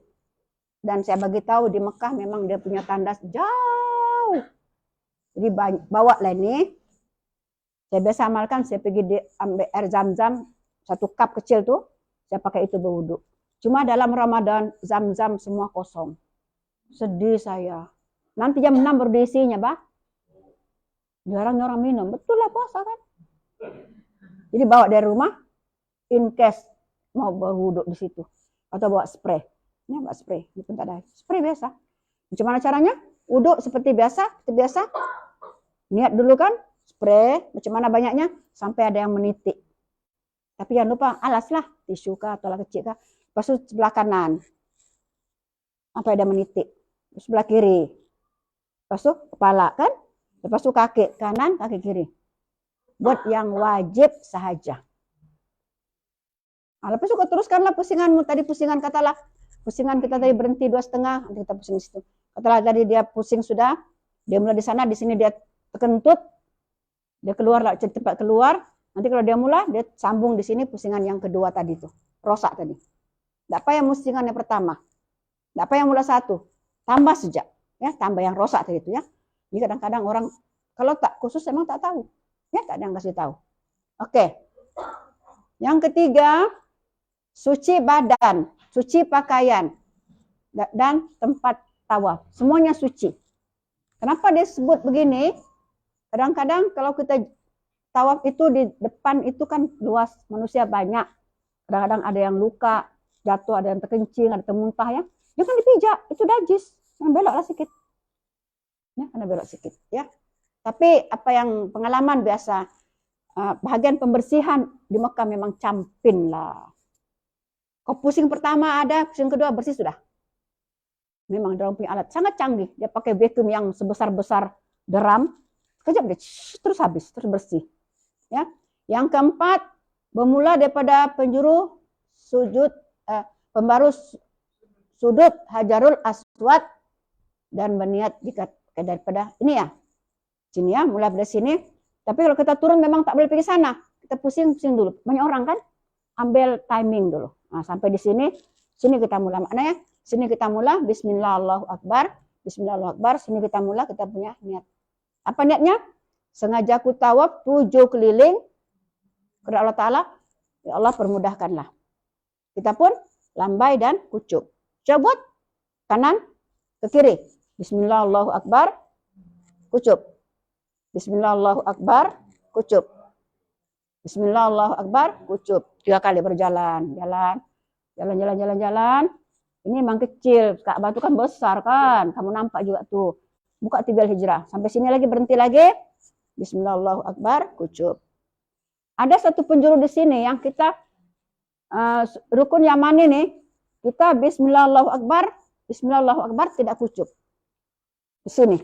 Speaker 3: Dan saya bagi tahu di Mekah memang dia punya tandas jauh. Jadi bawa lah ini. Saya biasa amalkan, saya pergi ambil air zam-zam, 1 cup kecil tuh, saya pakai itu berwudu. Cuma dalam Ramadan, zam-zam semua kosong. Sedih saya. Nanti jam 6 baru diisinya, bah. Jarang orang minum. Betul lah puasa kan. Jadi bawa dari rumah, in case mau berwuduk di situ. Atau bawa spray. Ini bawa spray. Ini pun tak ada. Spray biasa. Gimana caranya? Wuduk seperti biasa. Niat dulu kan. Spray. Macam mana banyaknya? Sampai ada yang menitik. Tapi jangan lupa, alaslah. Tisu kah atau kecil kah. Lepas itu sebelah kanan. Sampai ada menitik. Sebelah kiri. Lepas itu kepala kan. Lepas itu kaki kanan, kaki kiri. Buat yang wajib sahaja. Lepas itu teruskanlah pusinganmu. Tadi pusingan katalah. Pusingan kita tadi berhenti 2,5. Nanti kita pusing di situ. Katalah tadi dia pusing sudah. Dia mulai di sana. Di sini dia terkentut. Dia keluar lah. Cepat keluar. Nanti kalau dia mulai. Dia sambung di sini pusingan yang kedua tadi tuh. Rosak tadi. Tidak apa yang pusingan yang pertama. Tidak apa yang mulai 1. Tambah saja. Ya, tambah yang rosak tadi itu ya. Ini kadang-kadang orang. Kalau tak khusus emang tak tahu. Ya, tak ada yang kasih tahu. Oke. Yang ketiga. Suci badan. Suci pakaian. Dan tempat tawaf. Semuanya suci. Kenapa dia sebut begini? Kadang-kadang kalau kita tawaf itu di depan itu kan luas. Manusia banyak. Kadang-kadang ada yang luka. Jatuh, ada yang terkencing, ada yang termuntah ya. Jangan dipijak. Itu najis. Jangan beloklah sedikit. Ya, karena belok sedikit. Ya. Tapi apa yang pengalaman biasa. Bahagian pembersihan di Mekah memang campin lah. Kau pusing pertama ada, pusing kedua bersih sudah. Memang dia punya alat sangat canggih. Dia pakai vacuum yang sebesar-besar drum. Sekejap dia terus habis, terus bersih. Ya. Yang keempat, bermula daripada penjuru sudut Hajarul Aswad dan berniat daripada ini ya. Sini ya, mulai dari sini. Tapi kalau kita turun memang tak boleh pergi sana. Kita pusing dulu. Banyak orang kan? Ambil timing dulu. Nah, sampai di sini kita mulai. Maknanya, sini kita mulai. Bismillah Allahu Akbar. Bismillah Allahu Akbar. Sini kita mulai, kita punya niat. Apa niatnya? Sengaja ku tawaf 7 keliling. Kepada Allah Ta'ala. Ya Allah permudahkanlah. Kita pun lambai dan kucup. Coba kanan ke kiri. Bismillah Allahu Akbar. Kucup. Bismillah Allahu Akbar. Kucup. Bismillah Allahu Akbar. Kucup. 3 kali berjalan. Jalan. Ini memang kecil. Ka'bah itu kan besar kan. Kamu nampak juga tuh. Buka Tibil Hijrah. Sampai sini lagi, berhenti lagi. Bismillah Allahu Akbar. Kucup. Ada satu penjuru di sini yang kita rukun yamani nih, kita Bismillah Allahu Akbar tidak kucuk. Di sini.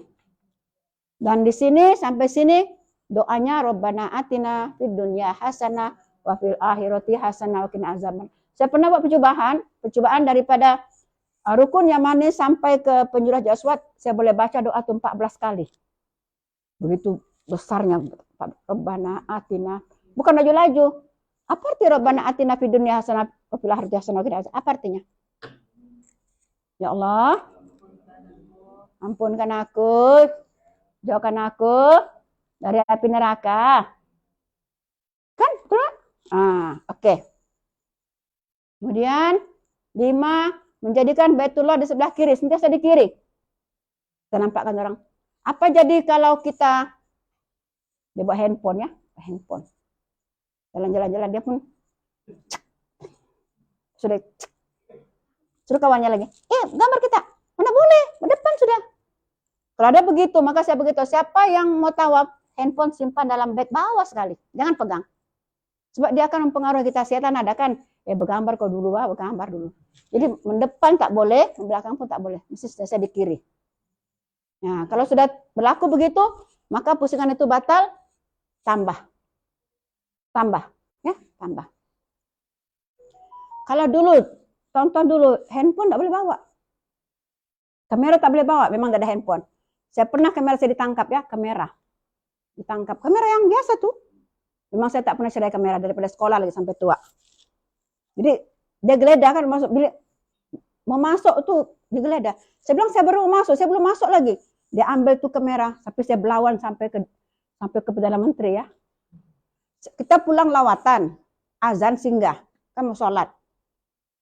Speaker 3: Dan di sini sampai sini doanya Rabbana atina fid dunya hasanah wa fil akhirati hasanah wa qina azaban. Saya pernah buat percobaan daripada rukun yamani sampai ke penjuru Hajar Aswad, saya boleh baca doa itu 14 kali. Begitu besarnya Rabbana atina, bukan laju-laju. Apa arti Rabbana atina fid dunya hasanah wa fil akhirati hasanah wa qina azaban? Apa artinya? Ya Allah, ampunkan aku, jauhkan aku dari api neraka. Kan? Betul? Oke. Kemudian 5, menjadikan Baitullah di sebelah kiri, sentiasa di kiri. Kita nampakkan orang. Apa jadi kalau kita dia bawa handphone ya, handphone. Jalan-jalan dia pun sudah suruh kawannya lagi. Gambar kita. Mana boleh, depan sudah. Kalau ada begitu, maka saya begitu. Siapa yang mau tawaf, handphone simpan dalam bag bawah sekali. Jangan pegang. Sebab dia akan mempengaruhi kita. Setan ada kan, bergambar kau dulu, bergambar dulu. Jadi mendepan tak boleh, belakang pun tak boleh. Mesti saya di kiri. Nah, kalau sudah berlaku begitu, maka pusingan itu batal, tambah. Ya, tambah. Kalau dulu, tonton dulu, handphone tak boleh bawa. Kamera tak boleh bawa, memang gak ada handphone. Saya pernah kamera saya ditangkap ya, kamera. Ditangkap. Kamera yang biasa tuh. Memang saya tak pernah cerai kamera daripada sekolah lagi sampai tua. Jadi dia geledah kan masuk bilik. Mau masuk tuh digeledah. Saya bilang saya baru masuk, saya belum masuk lagi. Dia ambil tuh kamera, tapi saya berlawan sampai ke Perdana Menteri ya. Kita pulang lawatan, azan singgah, kan mau sholat.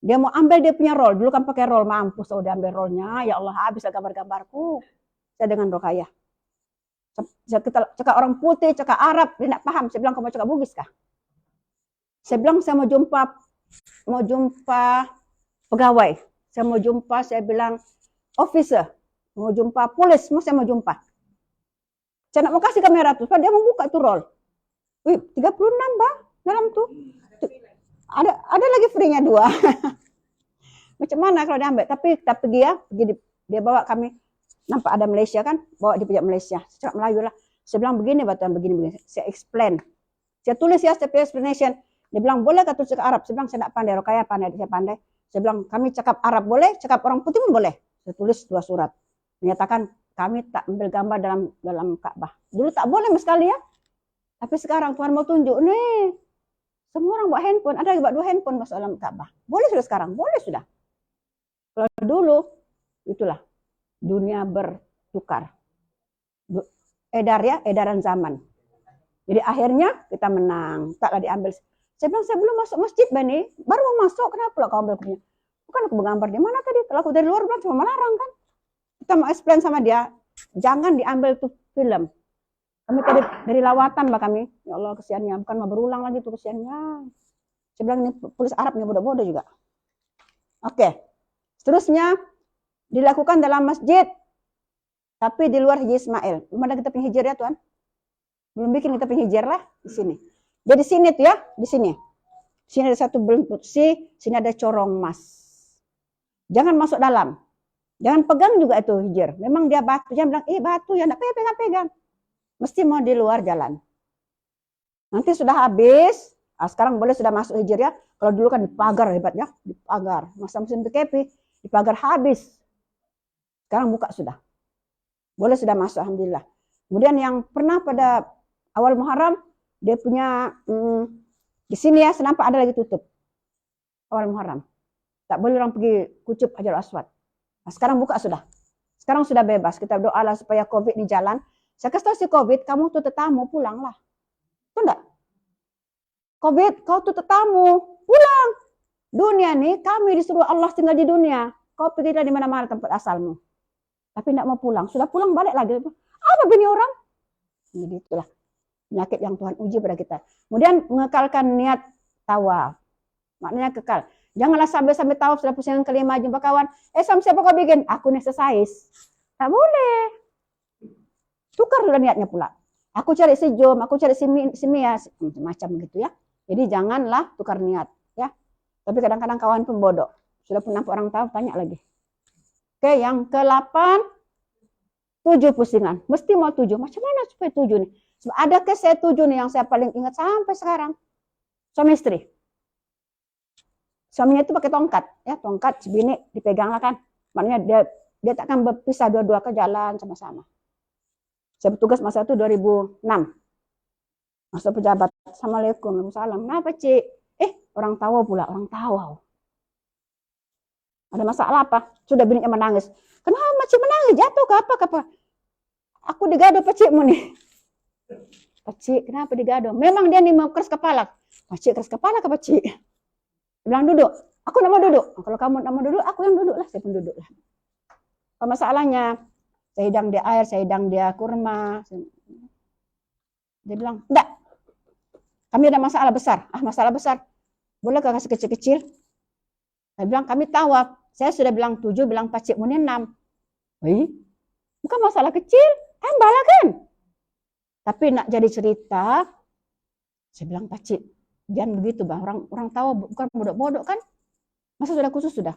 Speaker 3: Dia mau ambil dia punya roll, dulu kan pakai roll, mampus udah ambil rollnya, ya Allah habislah gambar-gambarku. Saya dengan Rokayah. Saya cakap orang putih, cakap Arab, dia tidak paham. Saya bilang, kamu cakap Bugis kah? Saya bilang, saya mau jumpa pegawai. Saya bilang, officer. Mau jumpa polis, saya mau jumpa. Saya nak mau kasih kamera tuh, dia mau buka tuh roll. Wih, 36 bah, dalam tuh. Ada lagi free-nya 2. Macam mana kalau diambil? Tapi kita pergi ya, dia bawa kami. Nampak ada Malaysia kan, bawa di pihak Malaysia. Saya cakap Melayu lah. Saya bilang begini batuan, begini. Saya explain. Saya tulis ya, saya explanation. Dia bilang, boleh kata cakap Arab? Saya bilang, saya tak pandai. Rokayah pandai, saya pandai. Saya bilang, kami cakap Arab boleh, cakap orang putih pun boleh. Saya tulis 2 surat. Menyatakan, kami tak ambil gambar dalam Ka'bah. Dulu tak boleh sekali ya. Tapi sekarang Tuhan mau tunjuk, nih. Semua orang bawa handphone. Ada yang bawa 2 handphone masuk dalam Ka'bah. Boleh sudah sekarang, boleh sudah. Kalau dulu, itulah. Dunia bertukar. Edaran zaman. Jadi akhirnya kita menang. Taklah diambil. Saya bilang, saya belum masuk masjid, Bani. Baru mau masuk, kenapa lah kau ambil punya? Bukan aku bergambar di mana tadi? Kalau aku dari luar bilang cuma melarang kan. Kita mau explain sama dia, jangan diambil tuh film. Kami tadi dari lawatan mbak kami. Ya Allah kesiannya, bukan mau berulang lagi tuh kesiannya. Saya bilang ini tulis Arabnya bodoh-bodoh juga. Oke. Seterusnya dilakukan dalam masjid, tapi di luar Hijr Ismail. Belum ada kita punya hijr ya Tuhan? Belum bikin kita punya hijr lah di sini. Jadi sini tuh ya, di sini. Sini ada satu belengkut sini ada corong emas. Jangan masuk dalam. Jangan pegang juga itu hijr. Memang dia batu, jangan bilang, batu ya, enggak pegang-pegang. Mesti mau di luar jalan. Nanti sudah habis, sekarang boleh sudah masuk hijr ya. Kalau dulu kan dipagar hebatnya, dipagar. Masa musim PKP, dipagar habis. Sekarang buka sudah. Boleh sudah masuk, alhamdulillah. Kemudian yang pernah pada awal Muharram, dia punya di sini ya, senampak ada lagi tutup. Awal Muharram. Tak boleh orang pergi kucup Hajar Aswad. Nah, sekarang buka sudah. Sekarang sudah bebas. Kita doalah supaya COVID di jalan. Saya kasih tahu si COVID, kamu tuh tetamu, pulanglah. Itu enggak? COVID, kau tuh tetamu, pulang. Dunia nih, kami disuruh Allah tinggal di dunia. Kau pergilah di mana-mana tempat asalmu. Tapi enggak mau pulang. Sudah pulang balik lagi. Apa bini orang? Jadi itulah penyakit yang Tuhan uji pada kita. Kemudian mengekalkan niat tawaf. Maknanya kekal. Janganlah sampai tawaf sudah pusingan kelima jumpa kawan. Sam siapa kau bikin? Aku nih exercise. Tak boleh. Tukar dulu niatnya pula. Aku cari si Jom, aku cari si Mia, macam gitu ya. Jadi janganlah tukar niat. Ya. Tapi kadang-kadang kawan pun bodoh. Sudah pun nampak orang tahu, tanya lagi. Oke, yang ke-8, 7 pusingan. Mesti mau 7. Macam mana supaya 7 nih? Ada ke saya 7 nih yang saya paling ingat sampai sekarang. Suami istri. Suaminya itu pakai tongkat, ya tongkat sebini dipegang lah kan. Maknanya dia takkan berpisah dua-dua ke jalan sama-sama. Saya bertugas masa itu 2006. Masuk pejabat. Assalamualaikum, waalaikumsalam. Kenapa Cik? Orang tahu pula, orang tahu. Ada masalah apa? Sudah bininya menangis. Kenapa Cik menangis? Jatuh ke apa? Aku digado Pakcikmu nih. Pakcik, kenapa digado? Memang dia nih mau keras kepala. Pakcik keras kepala ke Pakcik? Bilang duduk. Aku nak mau duduk. Kalau kamu nak mau duduk, aku yang duduk lah. Saya pun duduk lah. Apa masalahnya? Saya hidang dia air, saya hidang dia kurma. Dia bilang, enggak. Kami ada masalah besar. Masalah besar. Boleh kasih kecil-kecil? Saya bilang, kami tawaf. Saya sudah bilang 7, bilang Pakcikmu ini 6. Bukan masalah kecil. Tambahlah kan. Tapi nak jadi cerita, saya bilang, Pakcik, jangan begitu bang, orang tahu bukan bodoh-bodoh kan, masa sudah khusus sudah.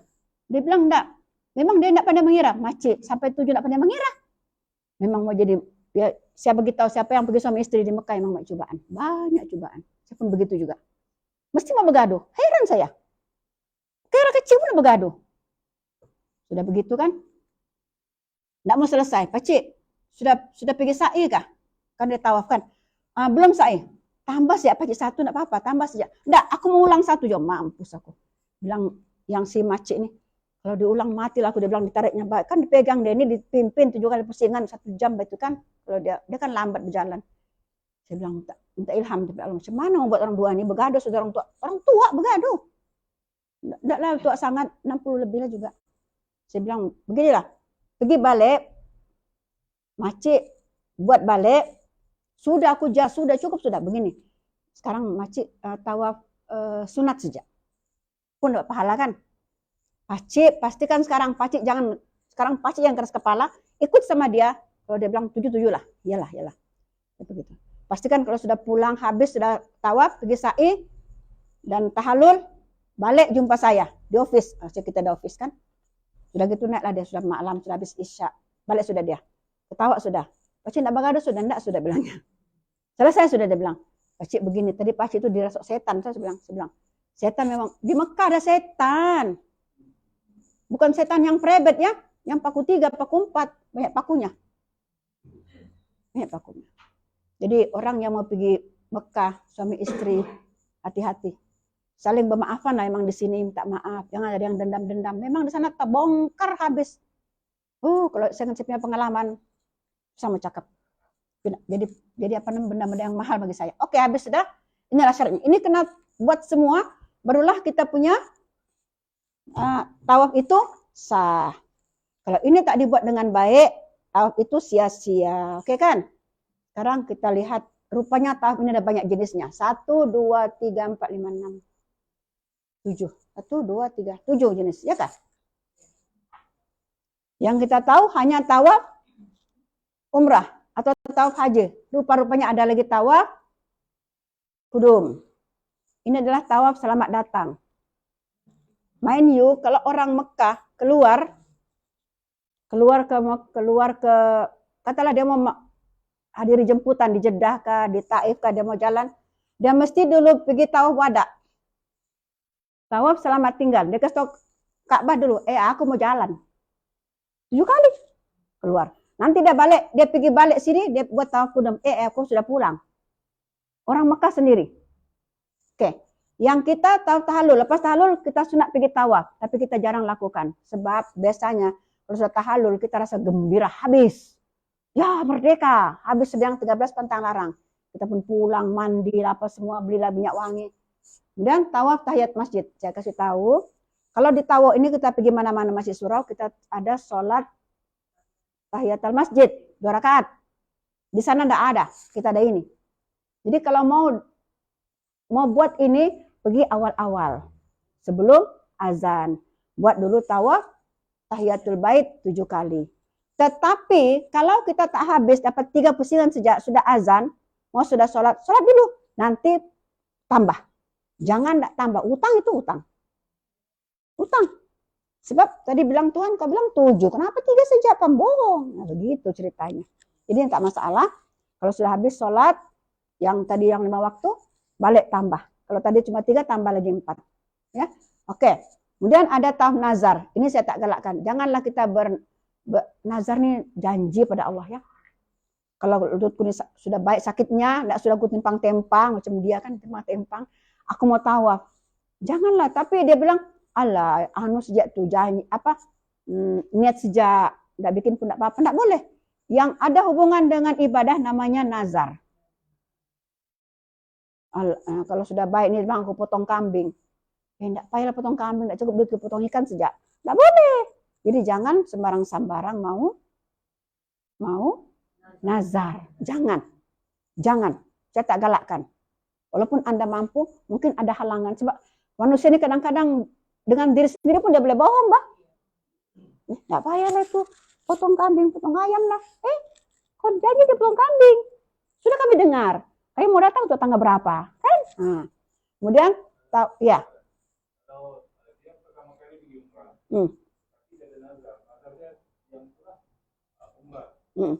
Speaker 3: Dia bilang enggak, memang dia enggak pandai mengira, Makcik sampai 7 enggak pandai mengira. Memang mau jadi, ya saya beritahu siapa yang pergi suami istri di Mekah memang banyak cobaan. Saya pun begitu juga. Mesti mau begaduh, heran saya. Kira kecil pun begaduh. Sudah begitu kan, enggak mau selesai, Pakcik sudah pergi sa'i kah? Kan dia tawaf kan, belum sa'i. Tambah saja, Pakcik 1 enggak apa-apa, tambah saja. Enggak, aku mau ulang 1 jam, mampus aku. Bilang yang si Makcik ini, kalau diulang matilah aku, dia bilang ditariknya baik. Kan dipegang dia ini, dipimpin 7 kali pusingan 1 jam itu kan. Kalau dia kan lambat berjalan. Saya bilang minta ilham dari Allah. Macam mana membuat orang dua ini begaduh, sudah orang tua. Orang tua begaduh. Enggak lah, tua sangat 60 lebih lah juga. Saya bilang beginilah, pergi balik, Makcik buat balik. Sudah aku sudah cukup sudah begini. Sekarang Makcik tawaf sunat saja. Pun dapat pahala kan? Pakcik pastikan sekarang Pakcik jangan keras kepala, ikut sama dia. Kalau dia bilang 7 lah. Iyalah. Begitu. Pastikan kalau sudah pulang habis sudah tawaf, pergi sa'i dan tahallul, balik jumpa saya di office. Kita di office kan. Sudah gitu naiklah dia, sudah malam, sudah habis isya. Balik sudah dia. Ketawa sudah. Pakcik enggak begaduh sudah enggak sudah bilangnya. Selesai sudah dia bilang. Pakcik begini, tadi Pakcik itu dirasuk setan. Saya bilang, setan memang di Mekah ada setan. Bukan setan yang prebet ya, yang paku 3, paku 4, banyak pakunya. Jadi orang yang mau pergi Mekah, suami istri, hati-hati. Saling bermaafan lah emang di sini, minta maaf. Jangan ada yang dendam-dendam. Memang di sana terbongkar habis. Kalau saya punya pengalaman, sama cakep. Jadi apa namanya benda-benda yang mahal bagi saya. Oke, habis sudah. Inilah syaratnya. Ini kena buat semua, barulah kita punya tawaf itu sah. Kalau ini tak dibuat dengan baik, tawaf itu sia-sia. Oke kan? Sekarang kita lihat rupanya tawaf ini ada banyak jenisnya. 1, 2, 3, 4, 5, 6, 7. 1, 2, 3, 7 jenis. Ya kan? Yang kita tahu hanya tawaf umrah atau tawaf haji. Rupa-rupanya ada lagi tawaf kudum. Ini adalah tawaf selamat datang. Mind you, kalau orang Mekah keluar ke katalah dia mau hadiri jemputan di Jeddah kah, di Taif kah, dia mau jalan, dia mesti dulu pergi tawaf wada. Tawaf selamat tinggal. Dia kasih tahu Ka'bah dulu, aku mau jalan. 7 kali keluar. Nanti dia balik, dia pergi balik sini, dia buat tawaf kudum. Aku sudah pulang. Orang Mekah sendiri. Oke. Yang kita tawaf tahallul, lepas tahallul kita sunat pergi tawaf, tapi kita jarang lakukan. Sebab biasanya kalau sudah tahallul kita rasa gembira habis. Ya merdeka, habis sedang 13 pantang larang. Kita pun pulang, mandi, apa semua, belilah minyak wangi. Kemudian tawaf tahiyat masjid. Saya kasih tahu, kalau di tawaf ini kita pergi mana-mana masjid surau, kita ada sholat tahiyatul masjid 2 rakaat. Di sana enggak ada, kita ada ini. Jadi kalau mau buat ini, pergi awal-awal sebelum azan. Buat dulu tawaf tahiyatul bait 7 kali. Tetapi kalau kita tak habis dapat 3 pusingan sejak sudah azan, mau sudah sholat dulu. Nanti tambah. Jangan enggak tambah. Utang itu utang. Utang. Sebab tadi bilang Tuhan, kau bilang 7. Kenapa 3 saja? Pembohong. Nah, begitu ceritanya. Jadi tak masalah. Kalau sudah habis sholat, yang tadi yang 5 waktu, balik tambah. Kalau tadi cuma 3, tambah lagi 4. Ya, oke. Kemudian ada tahun nazar. Ini saya tak galakkan. Janganlah kita nazar nih janji pada Allah ya. Kalau lututku ini sudah baik sakitnya, tidak sudah ku tempang-tempang macam dia kan tempang-tempang. Aku mau tawaf. Janganlah. Tapi dia bilang, Allah, anu sejak tu janji apa? Niat sejak tidak bikin pun tidak apa-apa. Tidak boleh. Yang ada hubungan dengan ibadah namanya nazar. Kalau sudah baik nih bang, aku potong kambing. Tidak payahlah potong kambing, tidak cukup duit potong ikan sejak. Tidak boleh. Jadi jangan sembarang-sembarang mau nazar. Jangan. Saya tak galakkan. Walaupun Anda mampu, mungkin ada halangan. Sebab manusia ini kadang-kadang dengan diri sendiri pun dia boleh bohong, Mbak. Tidak payahlah itu. Potong kambing, potong ayam lah. Kok janji dia potong kambing? Sudah kami dengar. Kamu mau datang untuk tanggal berapa? Kan? Nah. Kemudian, ya.
Speaker 2: Kalau dia pertama kali pergi umrah, tapi ada nazar. Nazarnya yang umrah. Dia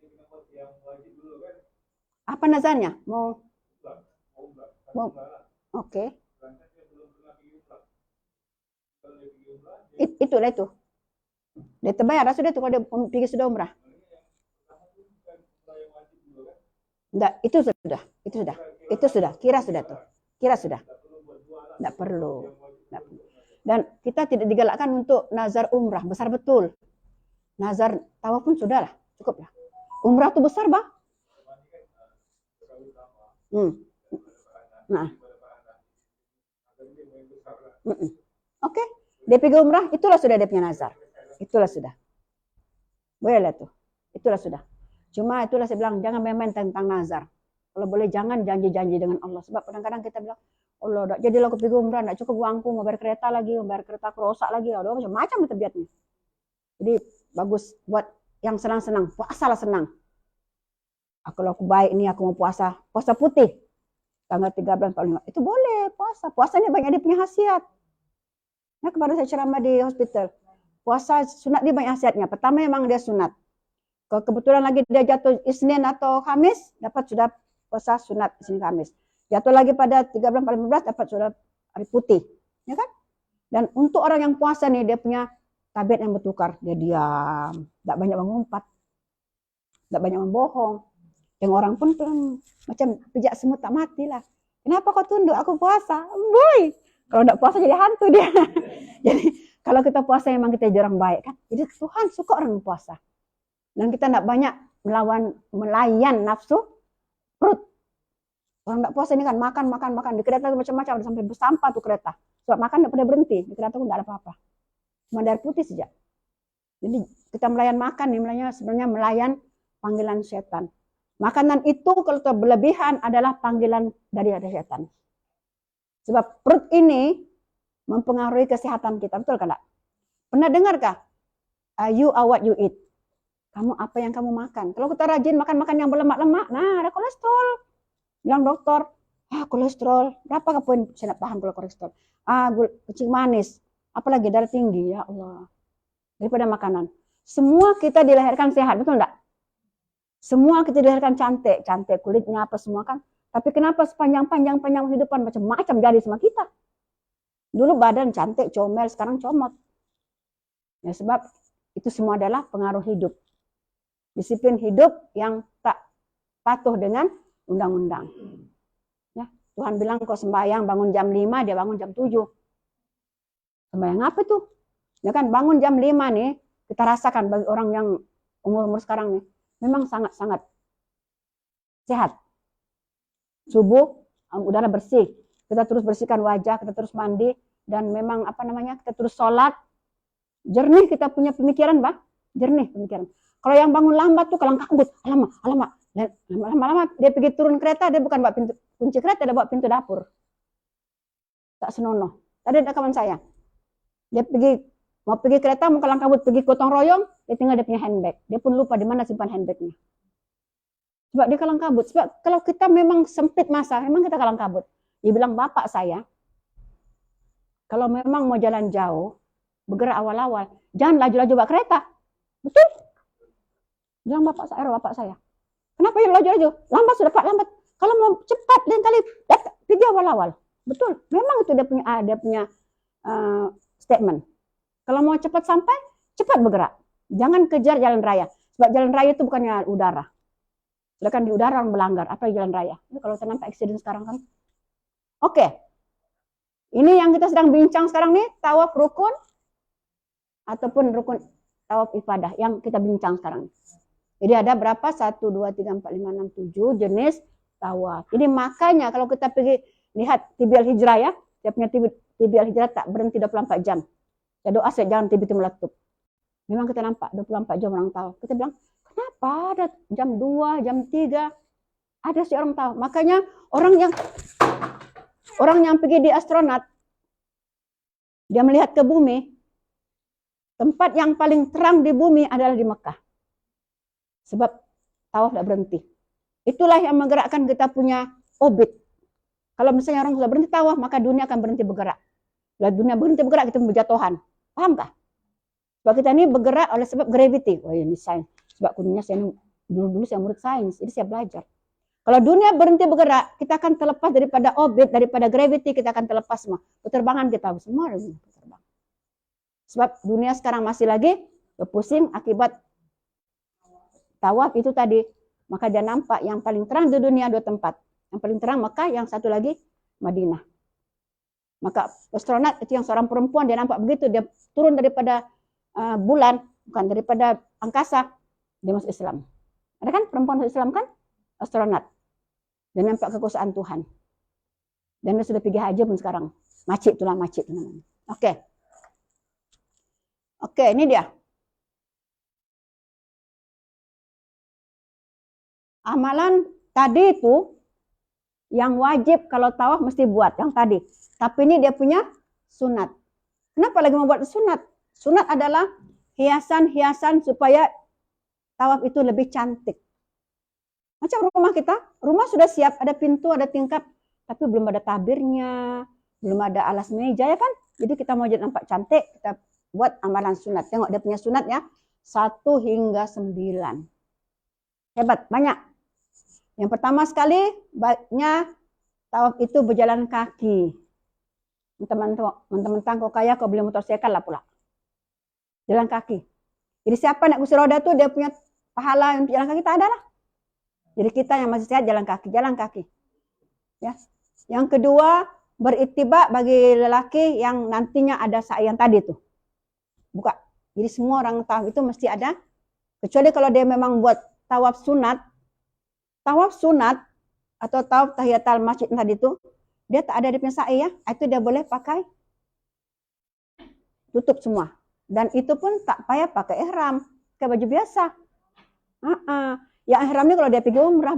Speaker 2: kena buat yang wajib dulu kan?
Speaker 3: Apa nazarnya? Mau
Speaker 2: Umrah.
Speaker 3: Oke.
Speaker 2: Karena dia belum pernah pergi umrah. Kalau dia pergi umrah,
Speaker 3: Itulah itu. Dia terbayar sudah itu kalau dia pergi sudah umrah. Enggak, itu sudah. Kira sudah. Enggak perlu. Dan kita tidak digalakkan untuk nazar umrah, besar betul. Nazar tawaf pun sudahlah, cukup lah. Umrah itu besar, Bang. Nah. Oke. Dia pergi umrah, itulah sudah dia punya nazar. Itulah sudah. Boleh tuh. Itulah sudah. Cuma itulah saya bilang, jangan main-main tentang nazar. Kalau boleh jangan janji-janji dengan Allah. Sebab kadang-kadang kita bilang, Allah, jadilah aku pergi umrah, tidak cukup uangku, mau bayar kereta lagi, mau bayar kereta kerosak lagi. Aduh, macam-macam tabiatnya. Jadi bagus buat yang senang-senang. Puasalah senang. Kalau aku baik ini, aku mau puasa putih. Tanggal 13-45. Itu boleh puasa. Puasa ini banyak dia punya khasiat. Nah, kemarin saya ceramah di hospital. Puasa sunat dia banyak khasiatnya. Pertama memang dia sunat. Kalau kebetulan lagi dia jatuh Isnin atau Kamis, dapat sudah puasa sunat Isnin Kamis. Jatuh lagi pada 13-14 dapat sudah hari putih. Ya kan? Dan untuk orang yang puasa nih, dia punya tabiat yang bertukar. Dia diam. Tidak banyak mengumpat. Tidak banyak membohong. Yang orang pun macam pijak semut tak mati lah. Kenapa kau tunduk? Aku puasa. Boy. Kalau tidak puasa jadi hantu dia. Jadi kalau kita puasa memang kita jadi orang baik kan. Jadi Tuhan suka orang puasa. Dan kita tidak banyak melayan nafsu perut. Orang tidak puasa ini kan makan. Di kereta itu macam-macam. Sampai bersampah tuh kereta. Sebab makan tidak pernah berhenti. Di kereta pun tidak ada apa-apa. Cuma darah putih saja. Jadi kita melayan makan nih. Sebenarnya melayan panggilan setan. Makanan itu kalau berlebihan adalah panggilan dari setan. Sebab perut ini mempengaruhi kesehatan kita. Betul kan? Pernah dengarkah? You are what you eat. Kamu apa yang kamu makan. Kalau kita rajin makan yang berlemak-lemak, nah ada kolesterol. Bilang dokter, kolesterol. Berapa poin? Saya tidak paham kalau kolesterol. Kencing manis. Apalagi darah tinggi. Ya Allah. Daripada makanan. Semua kita dilahirkan sehat. Betul enggak? Semua kita dilahirkan cantik kulitnya apa semua kan. Tapi kenapa sepanjang kehidupan macam-macam jadi sama kita? Dulu badan cantik, comel, sekarang comot. Ya sebab itu semua adalah pengaruh hidup. Disiplin hidup yang tak patuh dengan undang-undang. Ya, Tuhan bilang kau sembahyang bangun jam 5, dia bangun jam 7. Sembahyang apa tuh? Ya kan bangun jam 5 nih, kita rasakan bagi orang yang umur sekarang nih, memang sangat-sangat sehat. Subuh, udara bersih. Kita terus bersihkan wajah, kita terus mandi. Dan memang kita terus sholat. Jernih kita punya pemikiran, Bang. Jernih pemikiran. Kalau yang bangun lambat tuh kalang kabut. Alamak. Lama-lama dia pergi turun kereta, dia bukan bawa kunci kereta, dia bawa pintu dapur. Tak senonoh. Tadi ada kawan saya. Dia mau pergi kereta, mau kalang kabut, pergi gotong royong, dia tinggal dia punya handbag. Dia pun lupa di mana simpan handbagnya. Sebab dia kalang kabut. Sebab kalau kita memang sempit masa, memang kita kalang kabut. Dia bilang bapak saya, Kalau memang mau jalan jauh, bergerak awal-awal. Jangan laju-laju bawa kereta. Betul? Bilang bapak saya. Kenapa yang laju-laju? Lambat sudah Pak, lambat. Kalau mau cepat lain kali pergi awal-awal. Betul. Memang itu dia punya statement. Kalau mau cepat sampai, cepat bergerak. Jangan kejar jalan raya. Sebab jalan raya itu bukannya udara. Sedangkan di udara orang melanggar. Apa jalan raya? Ini kalau nampak accident sekarang kan. Oke. Ini yang kita sedang bincang sekarang nih, tawaf rukun ataupun rukun tawaf ibadah yang kita bincang sekarang. Jadi ada berapa? 1, 2, 3, 4, 5, 6, 7 jenis tawaf. Ini makanya kalau kita pergi lihat Tibial Hijrah ya, dia punya Tibial Hijrah tak berhenti 24 jam. Ya doa saya jangan tiba-tiba meletup. Memang kita nampak 24 jam orang tawaf. Kita bilang, kenapa ada jam 2, jam 3 ada si orang tawaf. Makanya orang yang pergi di astronot, dia melihat ke bumi, tempat yang paling terang di bumi adalah di Mekah. Sebab tawaf tidak berhenti. Itulah yang menggerakkan kita punya orbit. Kalau misalnya orang sudah berhenti tawaf, maka dunia akan berhenti bergerak. Bila dunia berhenti bergerak, kita berjatuhan. Pahamkah? Sebab kita ini bergerak oleh sebab gravity. Oh ini sains. Sebab kuliahnya saya dulu saya murid sains, jadi saya belajar. Kalau dunia berhenti bergerak, kita akan terlepas daripada orbit, daripada gravity, kita akan terlepas semua. Penerbangan kita semua terbang. Sebab dunia sekarang masih lagi berpusing akibat tawaf itu tadi. Maka dia nampak yang paling terang di dunia 2 tempat. Yang paling terang Mekah, yang satu lagi Madinah. Maka astronot itu yang seorang perempuan, dia nampak begitu, dia turun daripada bulan, bukan daripada angkasa, dia masuk Islam. Ada kan perempuan masuk Islam kan? Astronot. Dia nampak kekuasaan Tuhan. Dan dia sudah pergi haji pun sekarang. Macit itu namanya. Oke, ini dia. Amalan tadi itu yang wajib kalau tawaf mesti buat yang tadi. Tapi ini dia punya sunat. Kenapa lagi mau buat sunat? Sunat adalah hiasan-hiasan supaya tawaf itu lebih cantik. Macam rumah kita, rumah sudah siap, ada pintu, ada tingkap, tapi belum ada tabirnya, belum ada alas meja ya kan? Jadi kita mau jadi nampak cantik, kita buat amalan sunat. Tengok dia punya sunat ya, 1 hingga 9. Hebat, banyak. Yang pertama sekali, baiknya tawaf itu berjalan kaki. Teman-teman kau kaya, kau beli motorsikal lah pula. Jalan kaki. Jadi siapa nak kursi roda tuh dia punya pahala untuk jalan kaki, tak ada lah. Jadi kita yang masih sehat jalan kaki. Ya. Yang kedua, berittiba bagi lelaki yang nantinya ada sa'i yang tadi tuh. Buka. Jadi semua orang tawaf itu mesti ada. Kecuali kalau dia memang buat tawaf sunat atau tawaf tahiyatul masjid tadi itu, dia tak ada dia punya sa'i ya. Itu dia boleh pakai tutup semua. Dan itu pun tak payah pakai ihram, pakai baju biasa. Yang ihram ini kalau dia pergi umrah,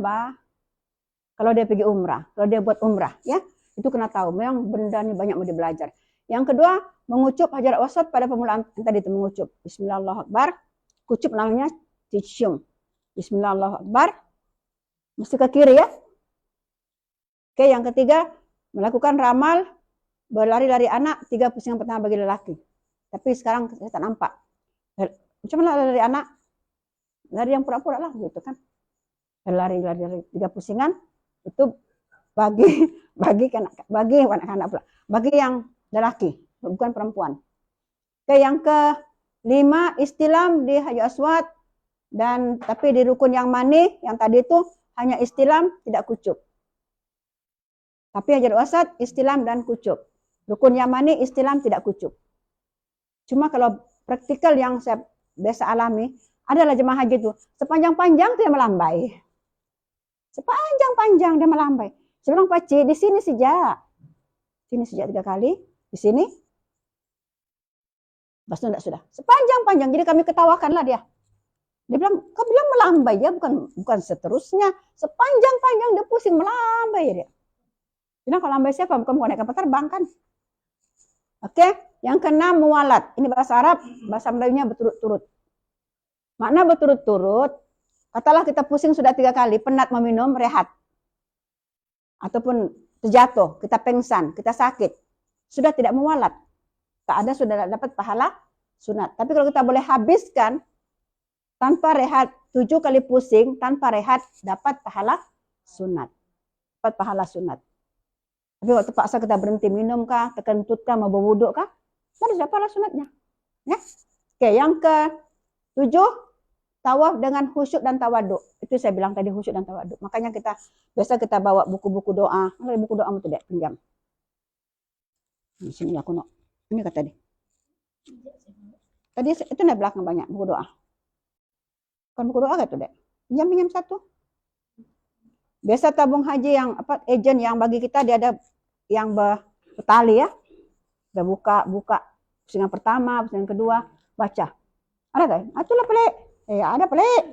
Speaker 3: kalau dia buat umrah, ya, itu kena tahu. Memang benda ini banyak mau belajar. Yang kedua, mengucup hajar aswad pada permulaan tadi itu mengucup. Bismillahirrahmanirrahim. Kucup namanya ticium. Bismillahirrahmanirrahim. Mesti ke kiri ya. Oke, yang ketiga, melakukan ramal berlari-lari anak 3 pusingan pertama bagi lelaki. Tapi sekarang saya tak nampak. Macam mana lari anak? Lari yang pura-pura lah gitu kan. Lari 3 pusingan itu bagi anak-anak pula. Bagi yang lelaki, bukan perempuan. Oke, yang ke-5 istilam di hajar aswad dan tapi di rukun yang mani yang tadi itu hanya istilam tidak kucup. Tapi hajar aswad istilam dan kucup. Rukun yang mani istilam tidak kucup. Cuma kalau praktikal yang saya biasa alami adalah jemaah haji itu sepanjang-panjang dia melambai. Sepanjang-panjang dia melambai. Saya bilang, Pakcik, di sini sejak 3 kali, di sini. Lepas itu sudah. Sepanjang-panjang. Jadi kami ketawakanlah dia. Dia bilang, kau bilang melambai ya, bukan seterusnya. Sepanjang-panjang dia pusing melambai ya dia. Bilang kalau lambai siapa? Bukan naik kapal terbang kan. Oke, yang ke-6 muwalat. Ini bahasa Arab, bahasa Melayunya berturut-turut. Makna berturut-turut, katalah kita pusing sudah 3 kali, penat meminum, rehat. Ataupun terjatuh, kita pengsan, kita sakit. sudah tidak mewalat. Tak ada sudah dapat pahala sunat. Tapi kalau kita boleh habiskan tanpa rehat 7 kali pusing, tanpa rehat dapat pahala sunat. Dapat pahala sunat. Tapi waktu paksa kita berhenti minum kah, terkentut kah, mau berwuduk kah, baru dapat pahala sunatnya. Ya. Oke, yang ke-7, tawaf dengan khusyuk dan tawaduk. Itu saya bilang tadi, khusyuk dan tawaduk. Makanya biasa kita bawa buku-buku doa. Mana buku doa itu dek, pinjam. Di sini aku nak. Ini kata tadi. Tadi itu di belakang banyak buku doa. Kan buku doa gak tuh dek? Pinjam satu. Biasa tabung haji yang agent yang bagi kita dia ada yang bertali ya. Udah buka pusingan pertama, pusingan kedua, baca. Ada kan? Itulah pelik. Ada pelik.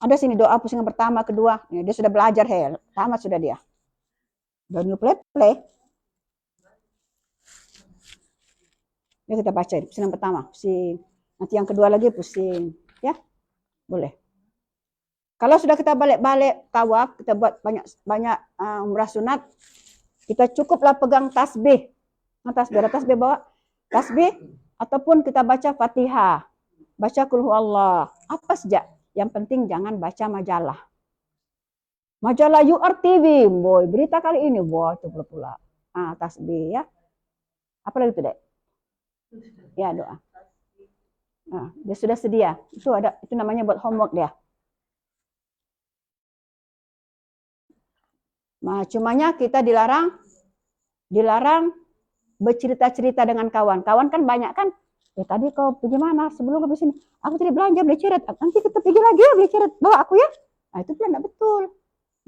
Speaker 3: Ada sini doa pusingan pertama, kedua. Ya, dia sudah belajar, tamat sudah dia. Udah new play. Ya kita baca pusingan pertama, pusing. Nanti yang kedua lagi pusing, ya. Boleh. Kalau sudah kita balik-balik tawaf, kita buat banyak umrah sunat, kita cukuplah pegang tasbih. Tasbih bawa tasbih ataupun kita baca Fatihah, baca Qul Huwallah, apa saja. Yang penting jangan baca majalah. Majalah URTV, boy, berita kali ini, boy, itu pula. Tasbih ya. Apa lagi itu, Dek? Ya, doa. Dia sudah sedia. Itu namanya buat homework dia. Nah, cumanya kita dilarang bercerita-cerita dengan kawan. Kawan kan banyak kan. Tadi kau pergi mana? Sebelum kau ke sini, aku tadi belanja beli ceret. Nanti kita pergi lagi ya beli ceret. Bawa aku ya. Nah, itu pula tidak betul.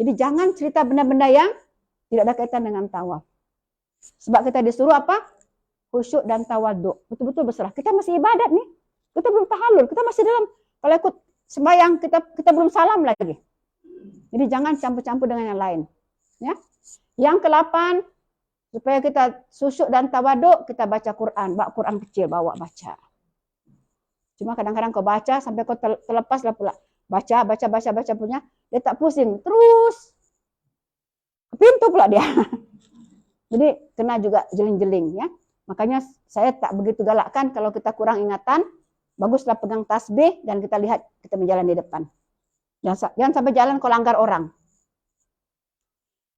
Speaker 3: Jadi jangan cerita benda-benda yang tidak ada kaitan dengan tawaf. Sebab kita disuruh apa? Khusyuk dan tawaduk. Betul-betul berserah. Kita masih ibadat nih. Kita belum tahallul. Kita masih dalam. Kalau ikut sembahyang kita belum salam lagi. Jadi jangan campur-campur dengan yang lain. Ya. Yang ke-8, supaya kita khusyuk dan tawaduk, kita baca Quran. Bawa Quran kecil, bawa baca. Cuma kadang-kadang kau baca sampai kau terlepas lah pula. Baca punya, dia tak pusing. Terus ke pintu pula dia. Jadi kena juga jeling-jeling ya. Makanya saya tak begitu galakkan kalau kita kurang ingatan, baguslah pegang tasbih dan kita lihat kita berjalan di depan. Jangan sampai jalan kau langgar orang.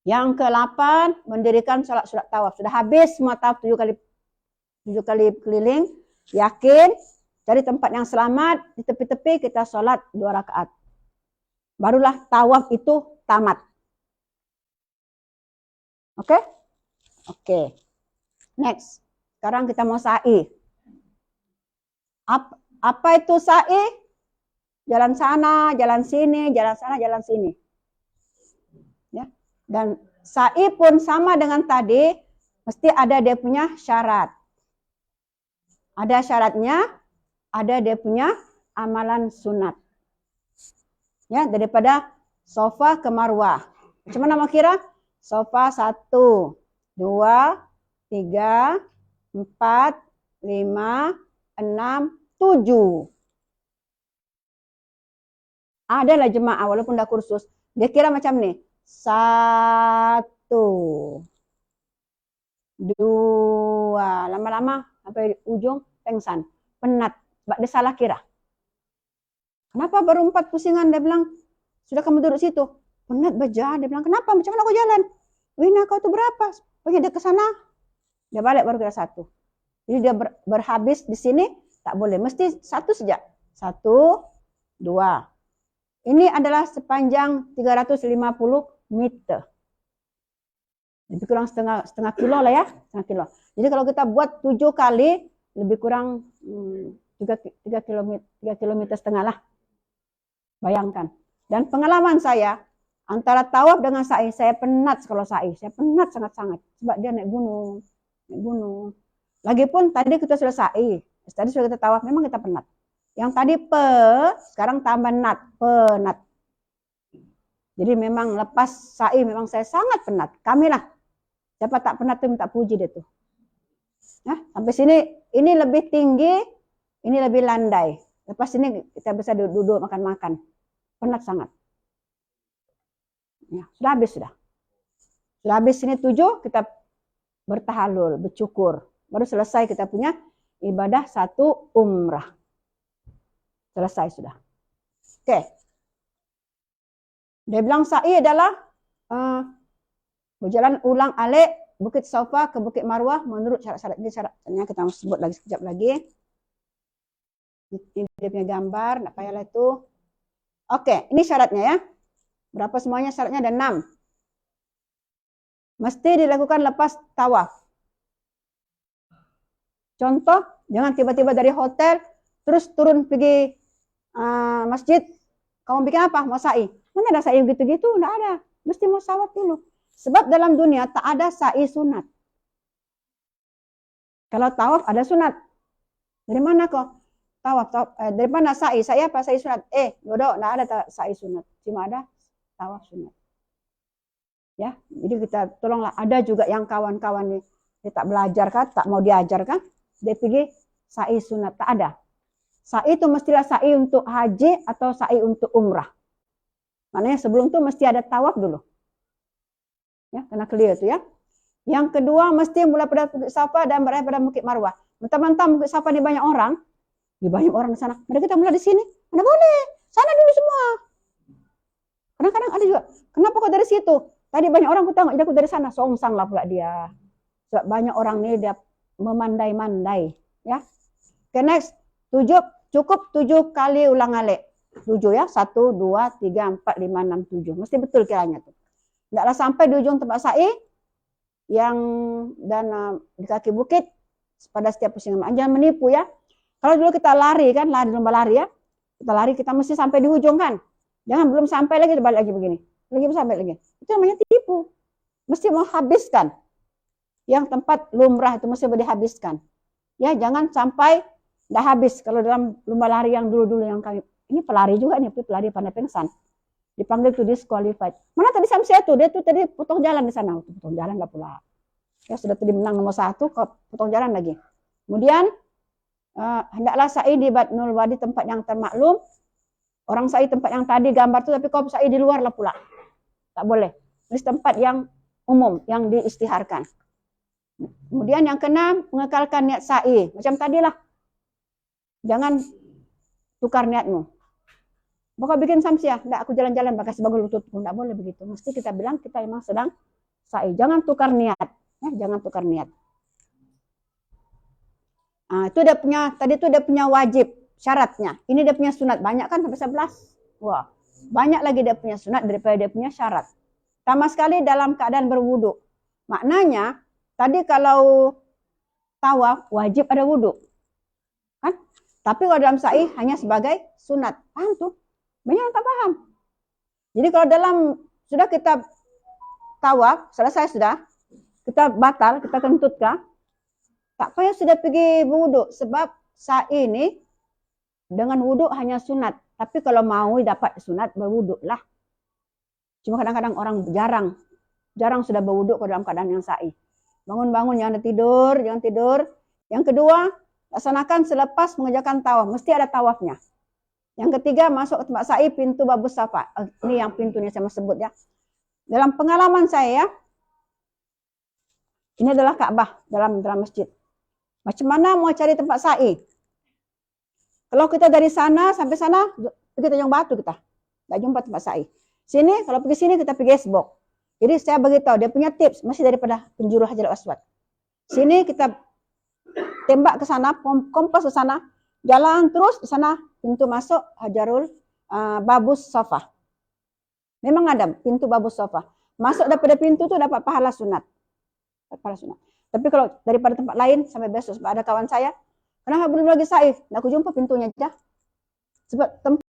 Speaker 3: Yang ke-8, mendirikan sholat tawaf. Sudah habis semua tawaf 7 kali keliling. Yakin, cari tempat yang selamat. Di tepi-tepi kita sholat 2 rakaat. Barulah tawaf itu tamat. Oke? Oke. Next. Sekarang kita mau sa'i. Apa itu sa'i? Jalan sana, jalan sini, jalan sana, jalan sini. Ya. Dan sa'i pun sama dengan tadi, mesti ada dia punya syarat. Ada syaratnya, ada dia punya amalan sunat. Ya, daripada Sofa ke Marwah. Cuma nama kira? Sofa 1, 2, 3, 4, 5, 6, 7. Adalah jemaah walaupun dah kursus. Dia kira macam ni. 1, 2. Lama-lama sampai ujung pengsan. Penat. Sebab dia salah kira. Kenapa baru 4 pusingan? Dia bilang, sudah kamu duduk situ. Penat baca. Dia bilang, kenapa? Macam mana kau jalan? Wina, kau tu berapa? Pokoknya dia ke sana. Dia balik baru kira 1. Jadi dia berhabis di sini. Tak boleh. Mesti 1 saja. 1, 2. Ini adalah sepanjang 350 meter. Lebih kurang setengah kilo lah ya. Setengah kilo. Jadi kalau kita buat 7 kali, lebih kurang 3 kilometer setengah lah. Bayangkan. Dan pengalaman saya, antara tawaf dengan sa'i, saya penat kalau sa'i. Saya penat sangat-sangat. Sebab dia naik gunung. Lagipun tadi kita sudah sa'i. Tadi sudah kita tawaf, memang kita penat. Yang tadi sekarang tambah penat. Jadi memang lepas sa'i, memang saya sangat penat. Kami lah. Siapa tak penat tuh minta puji dia tuh. Nah, sampai sini, ini lebih tinggi, ini lebih landai. Lepas ini kita bisa duduk makan-makan. Penat sangat. Ya, sudah habis sudah. Setelah habis ini 7, kita bertahalul, bercukur. Baru selesai kita punya ibadah 1 umrah. Selesai sudah. Oke. Dia bilang sa'i adalah berjalan ulang alik Bukit Safa ke Bukit Marwah menurut syarat-syarat. Ini syaratnya kita sebut lagi sekejap lagi. Ini dia punya gambar, tak payahlah itu. Oke, ini syaratnya ya. Berapa semuanya syaratnya? Ada 6. Mesti dilakukan lepas tawaf. Contoh, jangan tiba-tiba dari hotel terus turun pergi masjid. Kamu bikin apa? Mau sa'i. Mana ada sa'i gitu-gitu? Enggak ada. Mesti mau tawaf dulu. Sebab dalam dunia tak ada sa'i sunat. Kalau tawaf ada sunat. Dari mana kok? Tawaf. Dari mana sa'i? Sa'i apa? Sa'i sunat. Bodoh, enggak ada sa'i sunat. Cuma ada tawaf sunat. Ya, jadi kita tolonglah. Ada juga yang kawan-kawan nih, dia tak belajar kan, tak mau diajar kan, dia pergi sa'i sunat. Tak ada. Sa'i itu mestilah sa'i untuk haji atau sa'i untuk umrah. Maknanya sebelum itu mesti ada tawaf dulu. Ya, kena clear itu ya. Yang kedua mesti mulai pada Bukit Safa dan berakhir pada Bukit Marwah. Mentang-mentang Bukit Safa ini banyak orang di sana. Mari kita mulai di sini. Mana boleh? Sana dulu semua. Kadang-kadang ada juga. Kenapa kok dari situ? Tadi banyak orang aku tengok, aku dari sana. Songsang lah pula dia. Sebab banyak orang ini dia memandai-mandai. Ya. Oke, next. Cukup 7 kali ulang alik. 7 ya. 1, 2, 3, 4, 5, 6, 7. Mesti betul kiranya tuh. Tidaklah sampai di ujung tempat sa'i yang dan di kaki bukit pada setiap pusing. Jangan menipu ya. Kalau dulu kita lari kan, lomba lari ya. Kita lari, kita mesti sampai di ujung kan. Jangan belum sampai lagi, balik lagi begini. Lagi sampai lagi. Itu namanya tipu. Mesti mau habiskan. Yang tempat lumrah itu mesti dihabiskan. Ya, jangan sampai tidak habis. Kalau dalam lomba lari yang dulu-dulu yang kami, ini pelari juga nih, pelari pandai pingsan. Dipanggil tuh disqualified. Mana tadi Samsia tuh? Dia tuh tadi potong jalan di sana. Potong jalan lah pula. Ya sudah tadi menang nomor 1, kok potong jalan lagi. Kemudian hendaklah sa'i di Batnul Wadi tempat yang termaklum. Orang sa'i tempat yang tadi gambar tuh, tapi kau sa'i di luar lah pula. Tak boleh. Di tempat yang umum, yang diistiharkan. Kemudian yang keenam, mengekalkan niat sa'i. Macam tadilah. Jangan tukar niatmu. Pokok bikin samsiah, enggak aku jalan-jalan pakai sebagai lututku, enggak boleh begitu. Mesti kita bilang kita memang sedang sa'i. Jangan tukar niat, ya, jangan tukar niat. Itu dia punya, tadi itu dia punya wajib, syaratnya. Ini dia punya sunat, banyak kan sampai 11. Wah, banyak lagi dia punya sunat daripada dia punya syarat. Sama sekali dalam keadaan berwudu. Maknanya, tadi kalau tawaf wajib ada wudu. Kan? Tapi kalau dalam sa'i hanya sebagai sunat. Paham tuh? Banyak yang tak paham. Jadi kalau dalam sudah kita tawaf, selesai sudah, kita batal, kita kentut kah? Tak payah sudah pergi berwudu, sebab sa'i ini dengan wudu hanya sunat. Tapi kalau mau dapat sunat, berwudu lah. Cuma kadang-kadang orang jarang sudah berwudu kalau dalam keadaan yang sa'i. Bangun-bangun, jangan tidur, jangan tidur. Yang kedua, laksanakan selepas mengerjakan tawaf, mesti ada tawafnya. Yang ketiga, masuk ke tempat sa'i pintu Babus Safa. Ini yang pintunya saya mau sebut ya. Dalam pengalaman saya, ini adalah Ka'bah dalam masjid. Macam mana mau cari tempat sa'i? Kalau kita dari sana sampai sana, pergi Tanjung Batu kita. Tidak jumpa tempat sa'i. Sini, kalau pergi sini kita pergi Esbok. Jadi saya beritahu, dia punya tips, masih daripada penjuru Hajar Aswad. Sini kita tembak ke sana, kompas ke sana, jalan terus di sana, pintu masuk Hajarul Babus Safa. Memang ada pintu Babus Safa. Masuk daripada pintu tu dapat pahala sunat. Pahala sunat. Tapi kalau daripada tempat lain sampai besok, sebab ada kawan saya, kenapa belum lagi sa'i? Aku jumpa pintunya aja. Sebab tempat